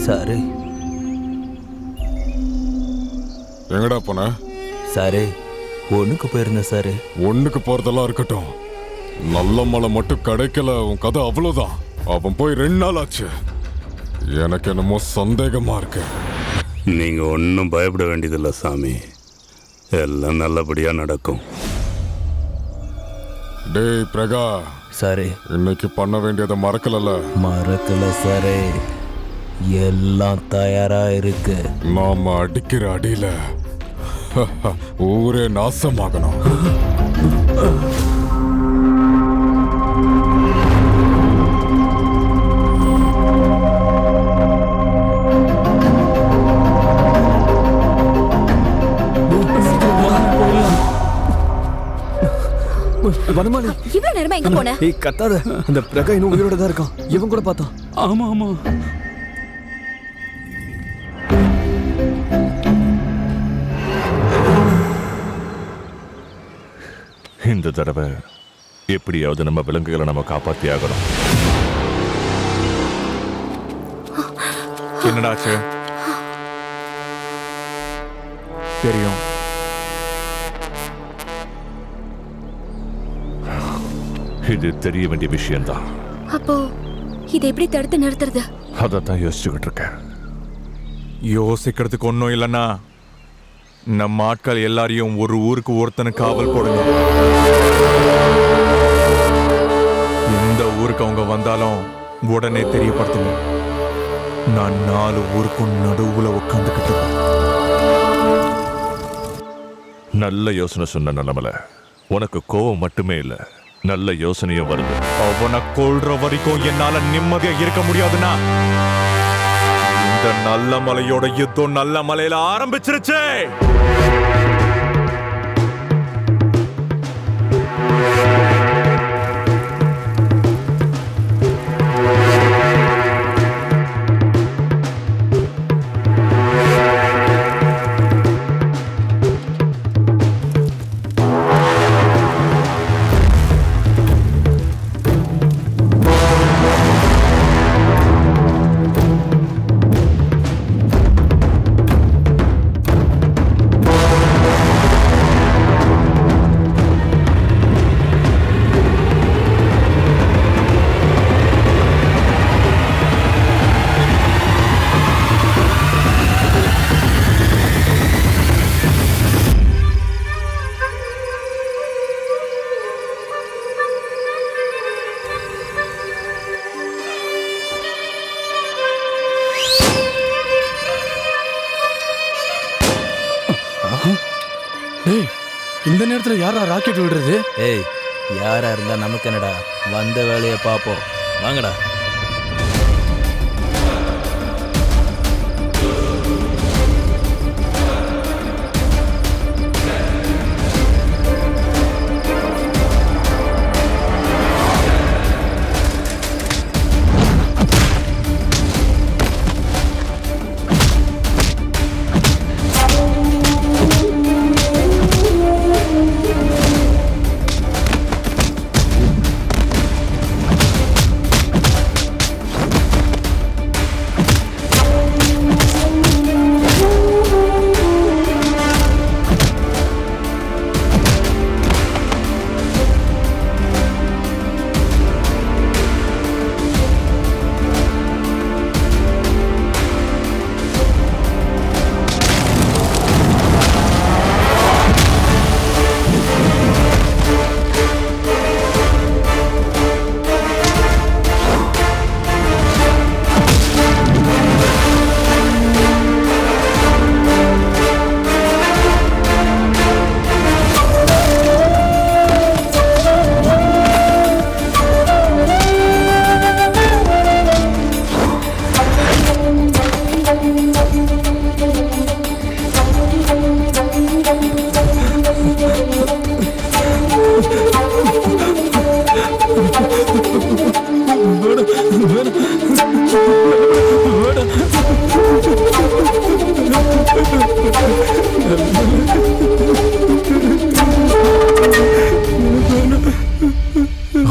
சாரு, எங்கடா போன? சாரு, ஒண்ணுக்கு போயிருந்தேன் சாரு. ஒண்ணுக்கு போறதெல்லாம் இருக்கட்டும், நல்ல மலை மட்டும் கிடைக்கல. உன் கதை அவ்வளவுதான். அவன் போய் 2 நாள் ஆச்சு. எனக்கு என்னமோ சந்தேகமா இருக்கு. நீங்க ஒன்றும் பயப்பட வேண்டியதில்லை சாமி, எல்லாம் நல்லபடியா நடக்கும். டேய் பிரகா. சாரு, இன்னைக்கு பண்ண வேண்டியதை மறக்கல? மறக்கல சாரு, எல்லாம் தயாரா இருக்கு. நாம அடிக்கிற அடியில ஊரே நாசமாகணும். வனமாலி, இவ்வளவு நேரமா எங்க போன? ஏய் கத்தாத, அந்த பிரகா இன்னும் உயிரோட தான் இருக்கான். இவன் கூட பார்த்தான். ஆமா ஆமா. இந்த தடவை எப்படியாவது நம்ம விலங்குகளை நம்ம காப்பாத்தி ஆகணும். என்னடாச்சு? தெரியும். இது தெரிய வேண்டிய விஷயம்தான். அப்போ இதை எப்படி தடுத்து நிறுத்துறது? அதான் யோசிச்சுக்கிட்டு இருக்கேன். யோசிக்கிறதுக்கு ஒன்றும் இல்லைன்னா நம்ம ஆட்கள் எல்லாரையும் ஒரு ஊருக்கு ஒருத்தனு காவல் போடுங்க. எந்த ஊருக்கு அவங்க வந்தாலும் உடனே தெரியப்படுத்துங்க. நான் 4 ஊருக்கும் நடுவுல உட்காந்துக்கிட்டு இருக்கேன். நல்ல யோசனை சொன்ன நல்லமல. உனக்கு கோவம் மட்டுமே இல்ல, நல்ல யோசனையும் வருது. அவனை கொல்ற வரைக்கும் என்னால நிம்மதியா இருக்க முடியாதுன்னா இந்த நல்ல மலையோட யுத்தம் நல்ல மலையில ஆரம்பிச்சிருச்சு. இந்த நேரத்துல யாரா ராக்கெட் விடுறது? ஏய், யாரா இருந்தா நமக்கு என்னடா, வந்த வேலையை பார்ப்போம். வாங்கடா.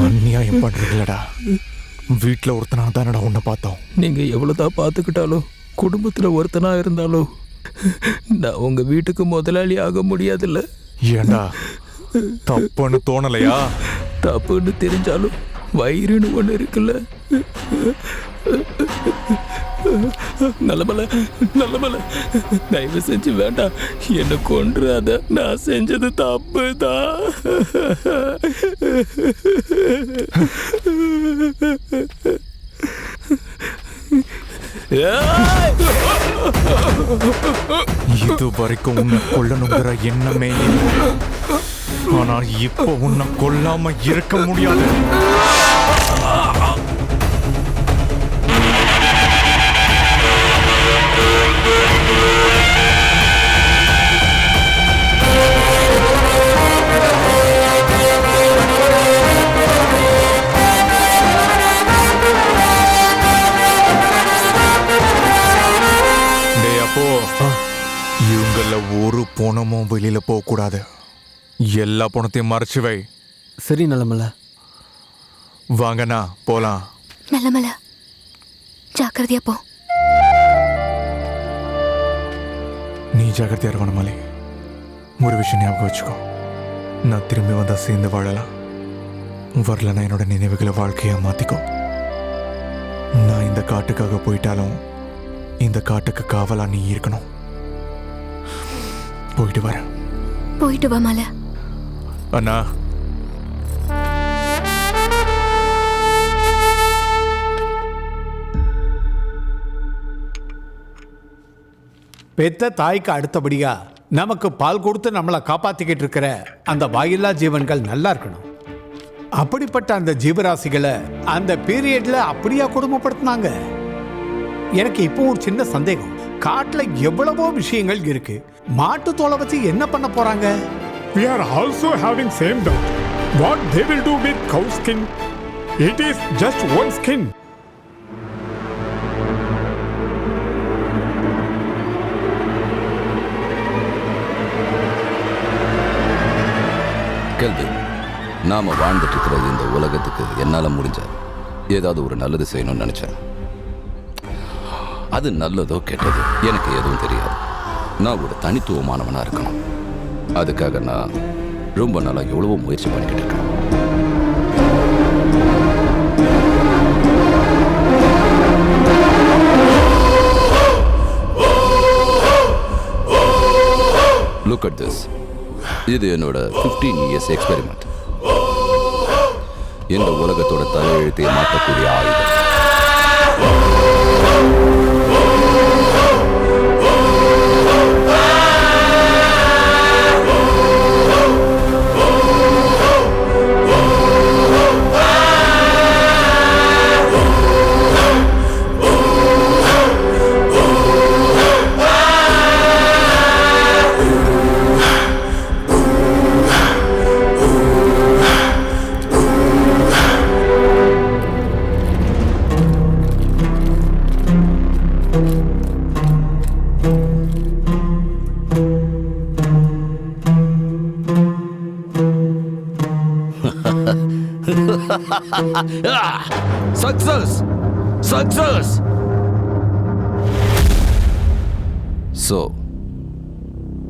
அநியாயம் பண்றீங்களடா. வீட்டுல ஒருத்தனா தானடா உன்னை பார்த்தோம். நீங்க எவ்வளவுதான் பார்த்துக்கிட்டாலும், குடும்பத்துல ஒருத்தனா இருந்தாலும் நான் உங்க வீட்டுக்கு முதலாளி ஆக முடியாதுல்ல. ஏண்டா தப்புன்னு தோணலையா? தப்புன்னு தெரிஞ்சாலும் வயிறுன்னு ஒண்ணு இருக்குல்ல. நல்லமல நல்லமல, தயவு செஞ்சு வேண்டாம், என்ன கொன்றாத. நான் செஞ்சது தப்பு தான். இது வரைக்கும் உன்னை கொல்லணுங்கிற எண்ணமே இல்லை. ஆனா இப்போ உன்னை கொல்லாம இருக்க முடியாது. இவங்கள ஒரு பணமும் வெளியில போக கூடாது. எல்லா பணத்தையும் மறைச்சு வை. சரி நல்லமல. வாங்கண்ணா போலாம். நல்லமல, ஜாக்கிரதையா போ. நீ ஜாக்கிரதையா இருக்கணும் மலை. ஒரு விஷயம் ஞாபகம் வச்சுக்கோ, நான் திரும்பி வந்தா சேர்ந்து வாழலாம். வரலன்னா என்னோட நினைவுகளை வாழ்க்கையா மாத்திக்கோ. நான் இந்த காட்டுக்காக போயிட்டாலும் இந்த காட்டுக்கு காவலா நீ இருக்கணும். போயிட்டு வரேன். போயிட்டு வா மலை. அண்ணா, பெத்த தாய்க்கு அடுத்தபடியா நமக்கு பால் கொடுத்து நம்மளை காப்பாத்திக்கிட்டு இருக்கிற அந்த வாயில்லா ஜீவன்கள் நல்லா இருக்கணும். அப்படிப்பட்ட அந்த ஜீவராசிகளை அந்த பீரியட்ல அப்படியா கொடுமைப்படுத்தினாங்க? எனக்கு இப்போ ஒரு சின்ன சந்தேகம். காட்டுல எவ்வளவோ விஷயங்கள் இருக்கு, மாட்டு தோலை வச்சு என்ன பண்ண போறாங்க? We are also having same doubt. What they will do with cow skin? It is just one skin. கேள்வி, நாம வாழ்ந்துட்டு இருக்கிற இந்த உலகத்துக்கு என்னால முடிஞ்ச ஏதாவது ஒரு நல்லது செய்யணும்னு நினைச்சேன். அது நல்லதோ கெட்டதோ எனக்கு எதுவும் தெரியாது. நான் ஒரு தனித்துவமானவனா இருக்கணும். அதுக்காக நான் ரொம்ப நாளா எவ்வளவோ முயற்சி பண்ணிக்கிட்டு இருக்கேன். Look at this. இது என்னோட 15 years எக்ஸ்பெரிமெண்ட். இந்த உலகத்தோட தலையெழுத்தை மாற்றக்கூடிய ஆயுதம். Success! Success! So,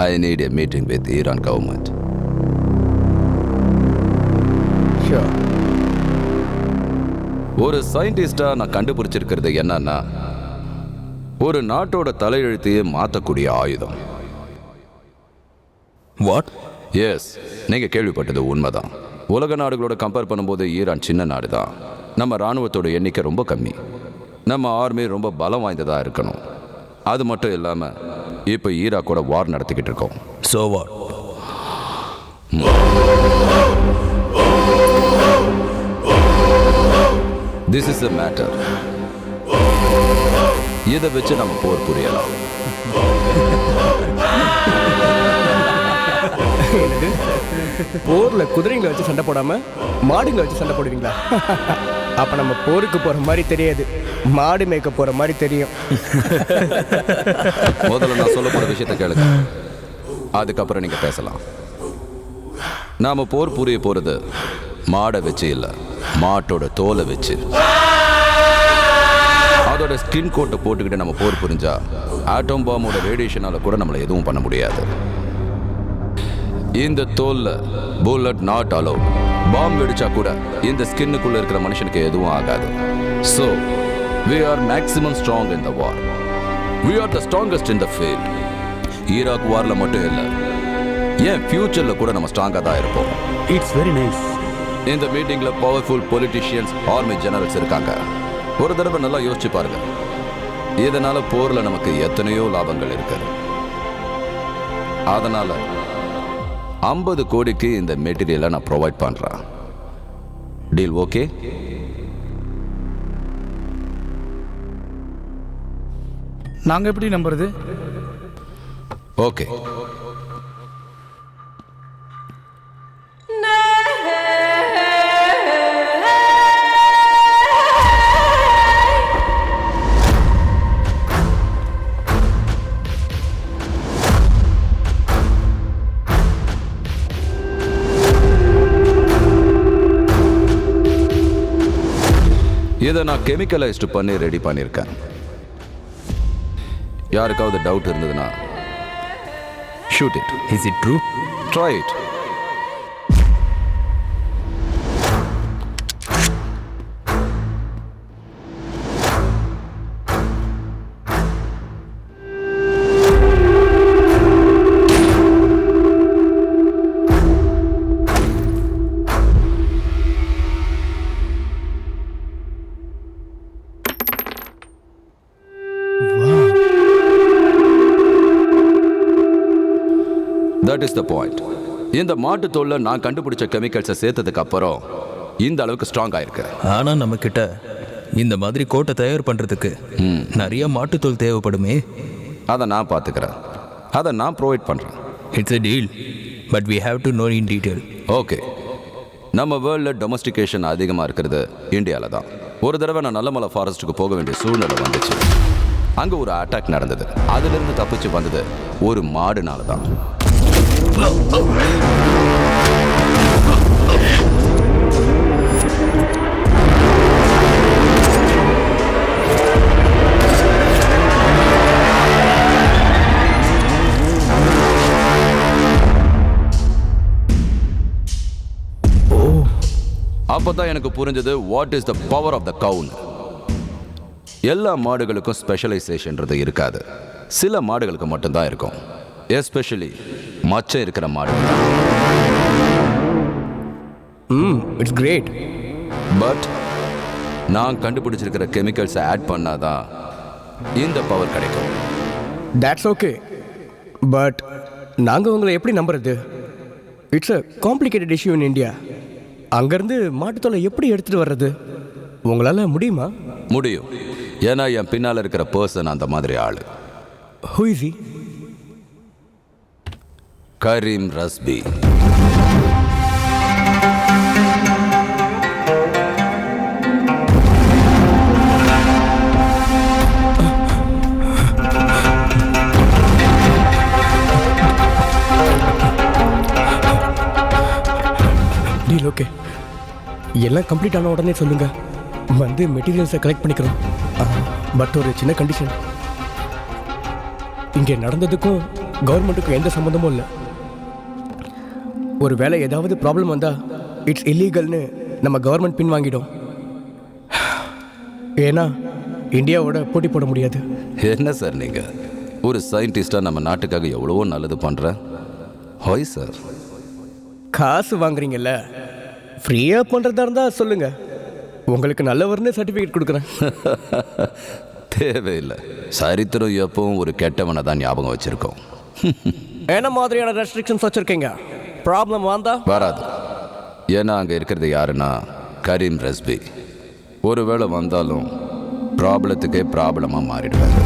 I need a meeting with Iran government. Sure. ஒரு சயின்டிஸ்டா நான் கண்டுபிடிச்சிருக்கிறது என்னன்னா, ஒரு நாட்டோட தலையெழுத்தையே மாற்றக்கூடிய ஆயுதம். வாட்? எஸ், நீங்க கேள்விப்பட்டது உண்மைதான். உலக நாடுகளோட கம்பேர் பண்ணும்போது ஈரான் சின்ன நாடு தான். நம்ம ராணுவத்தோட எண்ணிக்கை ரொம்ப கம்மி. நம்ம ஆர்மி ரொம்ப பலம் வாய்ந்ததா இருக்கணும். அது மட்டும் இல்லாம இப்போ ஈராக்கோட வார் நடத்திக்கிட்டு இருக்கோம். So what? This is a matter. இதை வச்சு நம்ம போர் புரியலாம். போர்ல குதிரைங்களை வச்சு சண்டை போடாம மாடுங்களை வச்சு சண்டை போடுவீங்களா? அப்ப நம்ம போருக்கு போற மாதிரி தெரியாது, மாடு மேய்க்க போற மாதிரி தெரியும். முதல்ல நான் சொல்ல போற விஷயத்தை கேளுங்க, அதுக்கப்புறம் நீங்க பேசலாம். நாம போர் புரிய போறது மாடை வச்சு இல்ல, மாட்டோட தோலை வச்சு. அதோட ஸ்கின் கோட்டை போட்டுக்கிட்டு நம்ம போர் புரிஞ்சா ஆட்டம் பாம்போட ரேடியேஷனால கூட நம்மளை எதுவும் பண்ண முடியாது. இந்த தோல்ல புல்லட் நாட் அலோ. பாம்பு வெடிச்சா கூட இந்த ஸ்கின்னுக்குள்ள இருக்கிற மனுஷனுக்கு எதுவும் ஆகாது. So we are maximum strong in the war. We are the strongest in the field. Iraq வார்ல மட்டும் இல்ல, ஏன் ஃபியூச்சர்ல கூட நம்ம ஸ்ட்ராங்கா தான் இருப்போம். It's very nice. இந்த மீட்டிங்ல பவர்ஃபுல் பொலிட்டிஷியன்ஸ், ஆர்மி ஜெனரல்ஸ் இருக்காங்க. ஒரு தடவை நல்லா யோசிச்சு பாருங்க, இதனால போர்ல நமக்கு எத்தனையோ லாபங்கள் இருக்கு. அதனால 50 கோடிக்கு இந்த மெட்டீரியலை நான் ப்ரொவைட் பண்றேன். Deal okay? நாங்க எப்படி நம்புறது? ஓகே. இதை நான் கெமிக்கலைஸ்ட் பண்ணி ரெடி பண்ணியிருக்கேன். யாருக்காவது டவுட் இருந்ததுன்னா shoot it. Is it true? Try it. That is the point. இந்த மாட்டு தோல்ல நான் கண்டுபிடிச்ச கெமிக்கல்ஸை சேர்த்ததுக்கு அப்புறம் இந்த அளவுக்கு ஸ்ட்ராங் ஆயிருக்கு. ஆனா நம்ம கிட்ட இந்த மாதிரி கோட்டை தயார் பண்றதுக்கு நிறைய மாட்டுத்தோல் தேவைப்படுமே. அதை நான் பார்த்துக்கிறேன், அதை நான் ப்ரொவைட் பண்றேன். It's a deal, but we have to know in detail. Okay. நம்ம வேர்ல்டில் டொமஸ்டிகேஷன் அதிகமாக இருக்கிறது இந்தியாவில் தான். ஒரு தடவை நான் நல்லமலை ஃபாரஸ்ட்டுக்கு போக வேண்டிய சூழ்நிலை வந்துச்சு. அங்கே ஒரு அட்டாக் நடந்தது. அதிலிருந்து தப்பிச்சு வந்தது ஒரு மாடுனால தான். அப்பதான் எனக்கு புரிஞ்சது what is the power of the cow. எல்லா மாடுகளுக்கும் ஸ்பெஷலைசேஷன்றது இருக்காது, சில மாடுகளுக்கு மட்டும்தான் இருக்கும். எஸ்பெஷலி மச்சம் இருக்கிற மாடு. It's great. பட் நான் கண்டுபிடிச்சிருக்கிற கெமிக்கல்ஸை ஆட் பண்ணாதான் இந்த பவர் கிடைக்கும். தட்ஸ் ஓகே, பட் நாங்கள் உங்களை எப்படி நம்புறது? It's a complicated issue in India. அங்கேருந்து மாட்டுத்தோலை எப்படி எடுத்துகிட்டு வர்றது? உங்களால் முடியுமா? முடியும், ஏன்னா என் பின்னால் இருக்கிற பர்சன் அந்த மாதிரி ஆள். Who is he? Karim Rasbi. Deal okay. எல்லாம் கம்ப்ளீட் ஆன உடனே சொல்லுங்க, வந்து மெட்டீரியல்ஸை கலெக்ட் பண்ணிக்கிறோம். பட் ஒரு சின்ன கண்டிஷன், இங்கே நடந்ததுக்கும் கவர்மெண்ட்டுக்கும் எந்த சம்மந்தமும் இல்லை. ஒரு வேளை ஏதாவது ப்ராப்ளம் வந்தா இட்ஸ் இல்லீகல்னு நம்ம கவர்மெண்ட் பின் வாங்கிடும். ஏன்னா இந்தியாவோட போட்டி போட முடியாது. என்ன சார் நீங்க ஒரு சயின்டிஸ்டா நம்ம நாட்டுக்காக எவ்வளவோ நல்லது பண்ற. ஹாய் சார், காசு வாங்குறீங்கல்ல, ஃப்ரீயா பண்றதா இருந்தா சொல்லுங்க, உங்களுக்கு நல்லவர்னு சர்டிஃபிகேட் கொடுக்குறேன். தேவையில்லை. சரித்திரம் எப்பவும் ஒரு கெட்டவனை தான் ஞாபகம் வச்சிருக்கோம். என்ன மாதிரியான ரெஸ்ட்ரிக்ஷன்ஸ் வச்சிருக்கீங்க? ப்ராப்ளம் வந்தா வராது. ஏன்னா அங்க இருக்கிறது யாருன்னா கரீம் ரெஸ்பி. ஒருவேளை வந்தாலும் ப்ராப்ளத்துக்கே ப்ராப்ளமா மாறிடுவாங்க.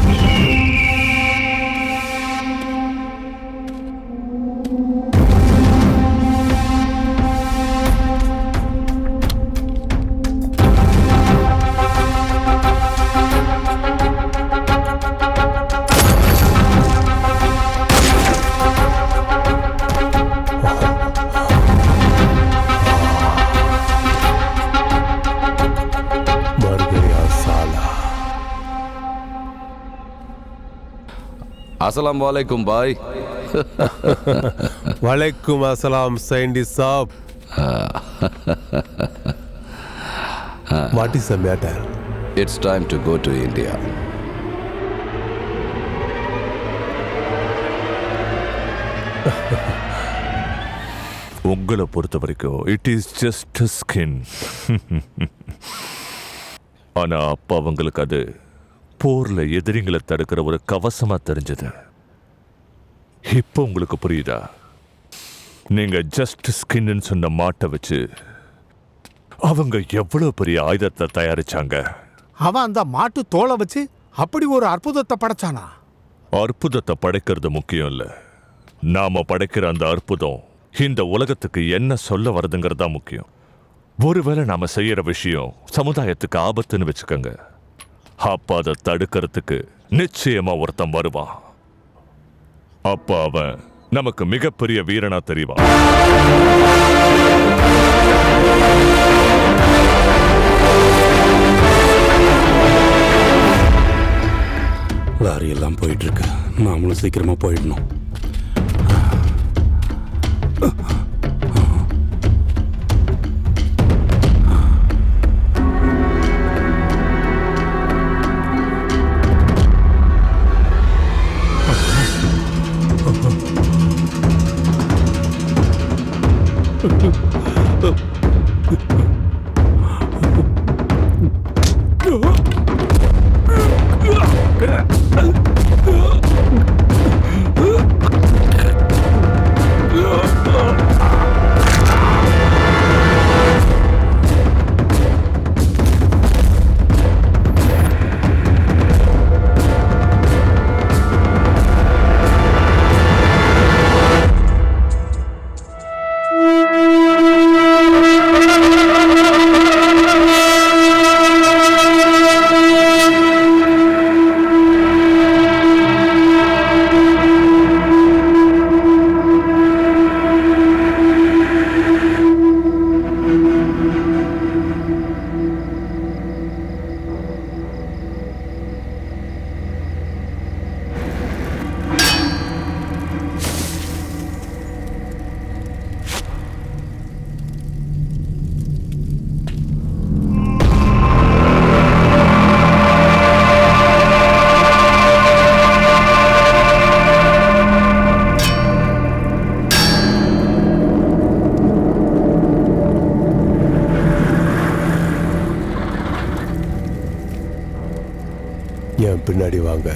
अस्सलाम वालेकुम भाई. वालेकुम अस्सलाम साइंटिस्ट साहब. What is the matter? It's time to go to India. உங்களை பொறுத்த வரைக்கும் இட் இஸ் ஜஸ்ட் ஸ்கின். ஆனா அப்ப அவங்களுக்கு அது போர்ல எதிரிங்களை தடுக்கிற ஒரு கவசமா தெரிஞ்சது. இப்போ உங்களுக்கு புரியுதா? நீங்க ஜஸ்ட் ஸ்கின்னு சொன்ன மாட்டை வச்சு அவங்க எவ்வளவு பெரிய ஆயுதத்தை தயாரிச்சாங்க. அவன் அந்த மாட்டு தோலை வச்சு அப்படி ஒரு அற்புதத்தை படைச்சானா? அற்புதத்தை படைக்கிறது முக்கியம் இல்ல, நாம படைக்கிற அந்த அற்புதம் இந்த உலகத்துக்கு என்ன சொல்ல வருதுங்கிறது தான் முக்கியம். ஒருவேளை நாம செய்யற விஷயம் சமுதாயத்துக்கு ஆபத்துன்னு வச்சுக்கோங்க, அப்ப அதை தடுக்கிறதுக்கு நிச்சயமா ஒருத்தன் வருவான். அப்ப அவன் நமக்கு மிகப்பெரிய வீரனா தெரிவான். லாரி எல்லாம் போயிட்டு இருக்கு, நாமளும் சீக்கிரமா போயிடணும். என் பின்னாடி வாங்க.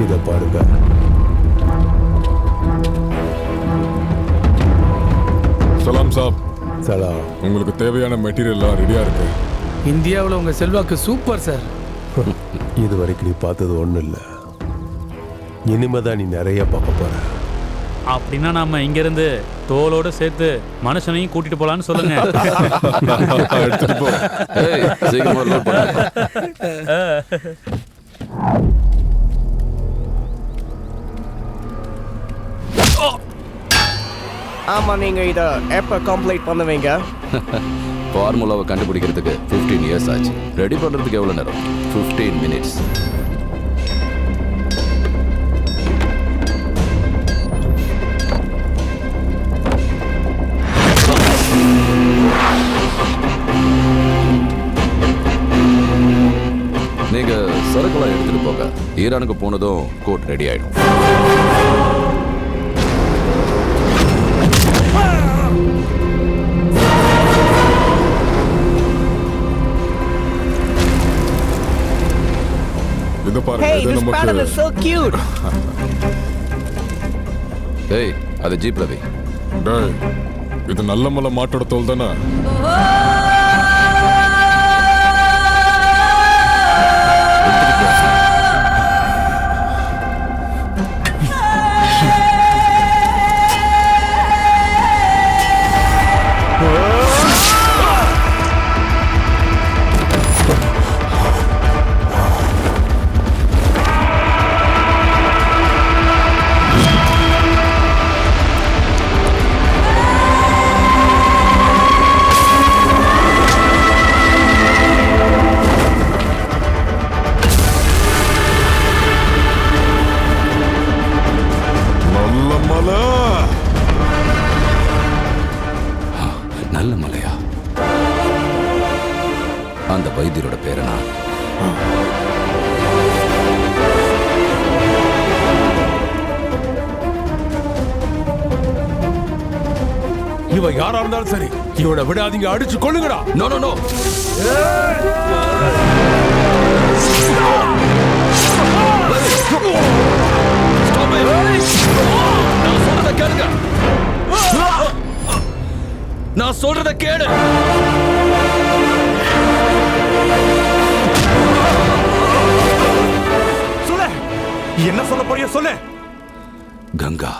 இத பாருங்க. சலாம் சாப். சலாம். உங்களுக்கு தேவையான மெட்டீரியல்லாம் ரெடியா இருக்கு. இந்தியாவில் உங்க செல்வாக்கு சூப்பர் சார். இது வரைக்கும் நீ பார்த்தது ஒன்றும் இல்லை, இனிமேதான் நீ நிறைய பார்க்க போற. அப்படின்னா நாம இங்க இருந்து தோலோட சேர்த்து மனுஷனையும் கூட்டிட்டு போலான்னு சொல்லுங்க. எடுத்துட்டு போ. ஏய், சீக்கிரமா load பண்ணு. ஆமா, நீங்க இத எப்ப கம்ப்ளீட் பண்ணுவீங்க? ஃபார்முலாவை கண்டுபிடிக்கிறதுக்கு 15 இயர்ஸ் ஆச்சு. ரெடி பண்றதுக்கு எவ்வளவு நேரம்? 15 minutes. நீங்க சரக்குலாம் எடுத்துட்டு போங்க. ஈரானுக்கு போனதும் கோட் ரெடி ஆயிடும். இது பாருங்க, Hey, இது this pattern நமக்கு is so cute. ஏய், அது ஜீப்ல வை. டேய், இது நல்ல மலை மாட்டோட தோல் தானே? நல்ல மலையா? அந்த வைத்தியரோட பேரனா? இவன் யாரா இருந்தாலும் சரி, இவனை விடாதீங்க, அடிச்சு கொள்ளுங்கடா. No no no. நான் சொல்றத கேளு. சொல்லு, என்ன சொல்ல போறிய சொல்லு. கங்கா.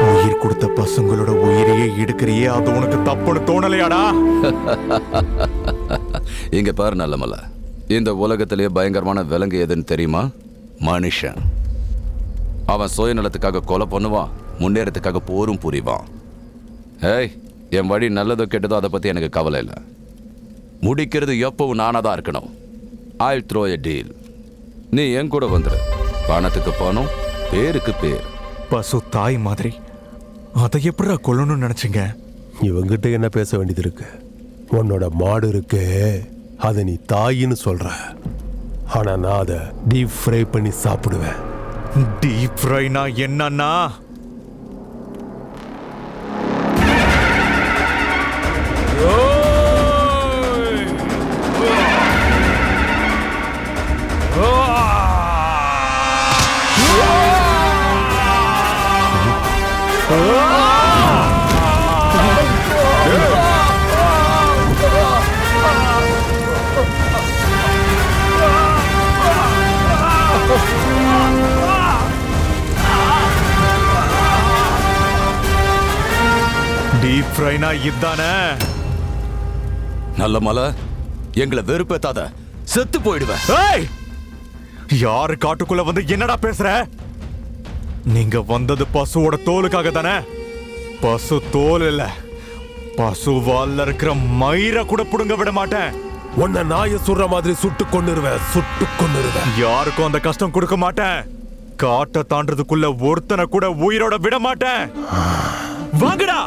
உயிர் கொடுத்த பசங்களோட உயிரையே எடுக்கிறியே, அது உனக்கு தப்புன்னு தோணலையாடா? இங்க பாரு நல்லமல்ல, இந்த உலகத்திலேயே பயங்கரமான விலங்கு எதுன்னு தெரியுமா? மனுஷன். அவன் சுயநலத்துக்காக கொலை பண்ணுவான், முன்னேறத்துக்காக போரும் புரிவான். ஏய், என் வழி நல்லதோ கெட்டதோ அதை பத்தி எனக்கு கவலை இல்லை. முடிக்கிறது எப்பவும் நானா தான் இருக்கணும். I'll throw a deal. நீ என் கூட வந்துரு. பணத்துக்கு பணம், பேருக்கு பேர். பசு தாய் மாதிரி, அதை எப்படா கொல்லணும்னு நினைச்சீங்க? இவங்கிட்ட என்ன பேச வேண்டியது இருக்கு? உன்னோட மாடு இருக்கு, அதை நீ தாயின்னு சொல்ற. ஆனா நான் அதை டீப் ஃப்ரை பண்ணி சாப்பிடுவேன். டீப் ஃப்ரைனா என்னன்னா? டீப் ஃப்ரைனா இதுதானே? நல்ல மலை, எங்களை வெறுப்பேத்தாத, செத்து போயிடுவேன். ஏய், யாரு காட்டுக்குள்ள வந்து என்னடா பேசுற? நீங்க வந்தது பசுவோட தோலுக்காக தானே? பசு தோல் இல்ல, பசு வால்ல இருக்கிற மயிரை கூட புடுங்க விட மாட்டேன். உன்னை நாய சுடுற மாதிரி சுட்டு கொன்னுருவேன், சுட்டு கொன்னுருவேன். யாருக்கும் அந்த கஷ்டம் கொடுக்க மாட்டேன். காட்டை தாண்டதுக்குள்ள ஒருத்தனை கூட உயிரோட விட மாட்டேன். வாங்கடா.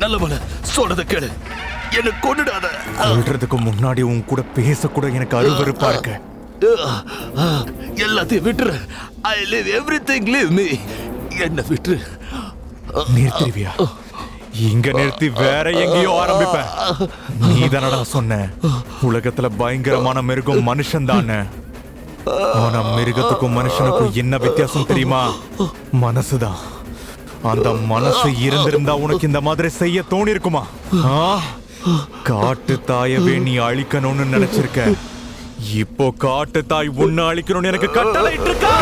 நல்ல சொல்றத கேளு, என்ன கொன்னுடாத. சொல்றதுக்கு முன்னாடி உன் கூட பேசக்கூட எனக்கு அருவருப்பா இருக்கு. எல்லாத்தையும் விட்டுரு. I live everything, live me. என்ன விட்டுரு. நிறுத்திடுவியா? இங்க நிறுத்தி வேற எங்கேயோ ஆரம்பிப்பேன். நீ தானடா சொன்ன உலகத்துல பயங்கரமான மிருகம் மனுஷன் தானே. ஆனா மிருகத்துக்கும் மனுஷனுக்கும் என்ன வித்தியாசம் தெரியுமா? மனசுதான். அந்த மனசு இருந்திருந்தா உனக்கு இந்த மாதிரி செய்ய தோணி இருக்குமா? காட்டு தாயவே நீ அழிக்கணும்னு நினைச்சிருக்க. இப்போ காட்டு தாய் உன்னை அழிக்கணும்னு எனக்கு கட்டளை இருக்கா?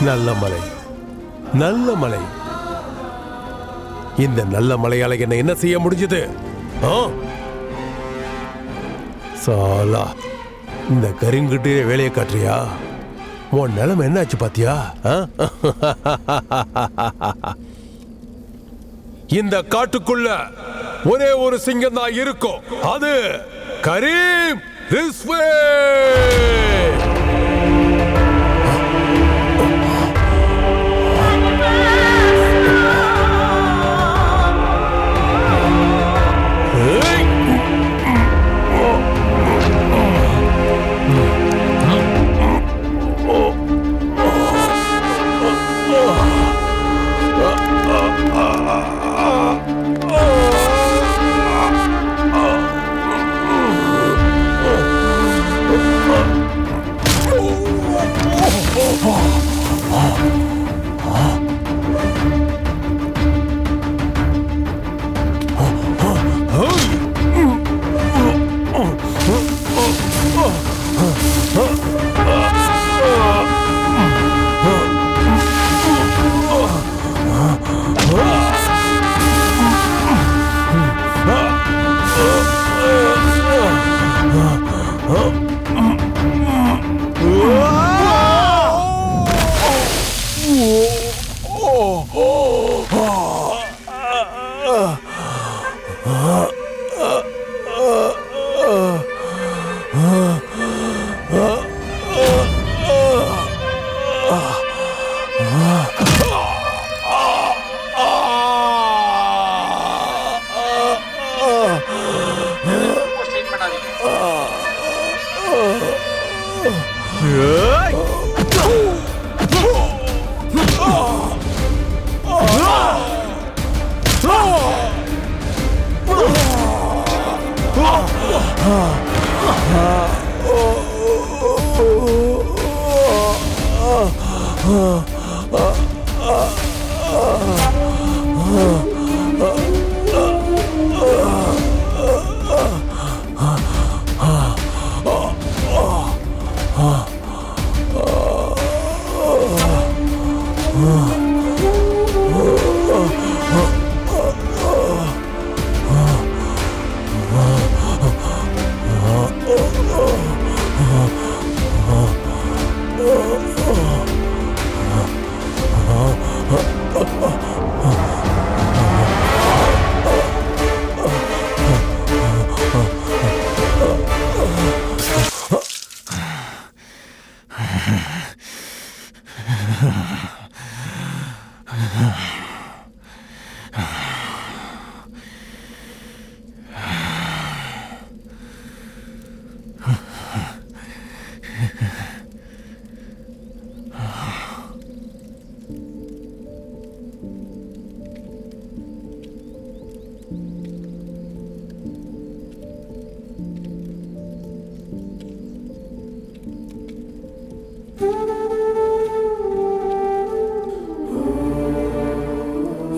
நல்ல மலை, நல்ல மலை. இந்த நல்ல மலையால என்ன செய்ய முடிஞ்சது? சாலா, இந்த கருங்கிட்டு வேலையை காட்டுறியா? உன் நிலைமை என்னாச்சு பாத்தியா? இந்த காட்டுக்குள்ள ஒரே ஒரு சிங்கம் தான் இருக்கும். அது Karim. This way.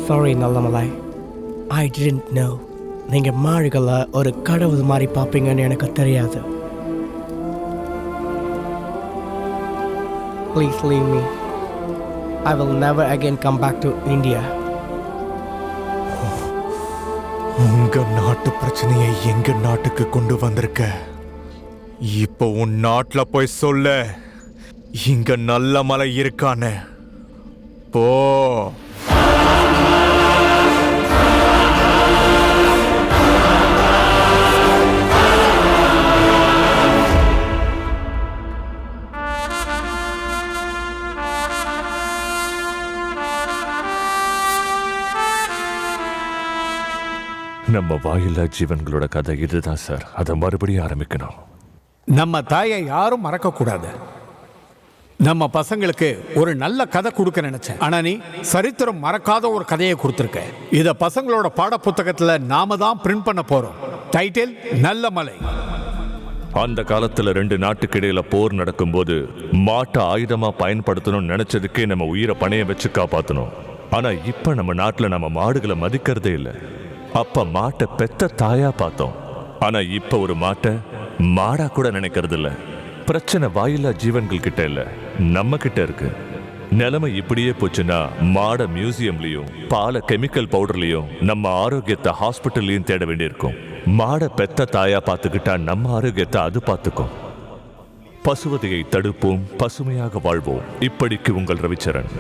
Sorry Nallamalai, I didn't know நீங்கள் மாடுகளை ஒரு கடவுள் மாதிரி பார்ப்பீங்கன்னு எனக்கு தெரியாது. Please leave me. I will never again come back to India. உங்க நாட்டு பிரச்சனையை எங்க நாட்டுக்கு கொண்டு வந்திருக்க. இப்போ உன் நாட்டுல போய் சொல்ல இங்க நல்ல மலை இருக்கான்னு. போ. நம்ம வாயில்லா ஜீவன்களோட கதை இதுதான் சார். அதை மறுபடியும் ஆரம்பிக்கணும். நம்ம தாயை யாரும் மறக்க கூடாது. நம்ம பசங்களுக்கு ஒரு நல்ல கதை கொடுக்க நினைச்சேன். ஆனா நீ சரித்திரம் மறக்காத ஒரு கதையை கொடுத்துருக்க. இத பசங்களோட பாட புத்தகத்துல நாம தான் பிரிண்ட் பண்ண போறோம். டைட்டில் நல்ல மலை. அந்த காலத்துல 2 நாட்டுக்கு இடையில போர் நடக்கும்போது மாட்டை ஆயுதமா பயன்படுத்தணும்னு நினைச்சதுக்கே நம்ம உயிரை பணைய வச்சு காப்பாத்தணும். ஆனா இப்ப நம்ம நாட்டுல நம்ம மாடுகளை மதிக்கிறதே இல்லை. அப்ப மாட்டை பெத்த தாயா பார்த்தோம். ஆனா இப்ப ஒரு மாட்டை மாடா கூட நினைக்கிறது இல்ல. பிரச்சனை வாயில்லா ஜீவன்கள் கிட்ட இல்ல, நம்ம கிட்ட இருக்கு. நிலைமை இப்படியே போச்சுன்னா மாடை மியூசியம்லயும் பாலை கெமிக்கல் பவுடர்லயும் நம்ம ஆரோக்கியத்தை ஹாஸ்பிட்டல்லையும் தேட வேண்டியிருக்கும். மாடை பெத்த தாயா பார்த்துக்கிட்டா நம்ம ஆரோக்கியத்தை அது பார்த்துக்கும். பசுவதையை தடுப்போம், பசுமையாக வாழ்வோம். இப்படிக்கு உங்கள் ரவிச்சரன்.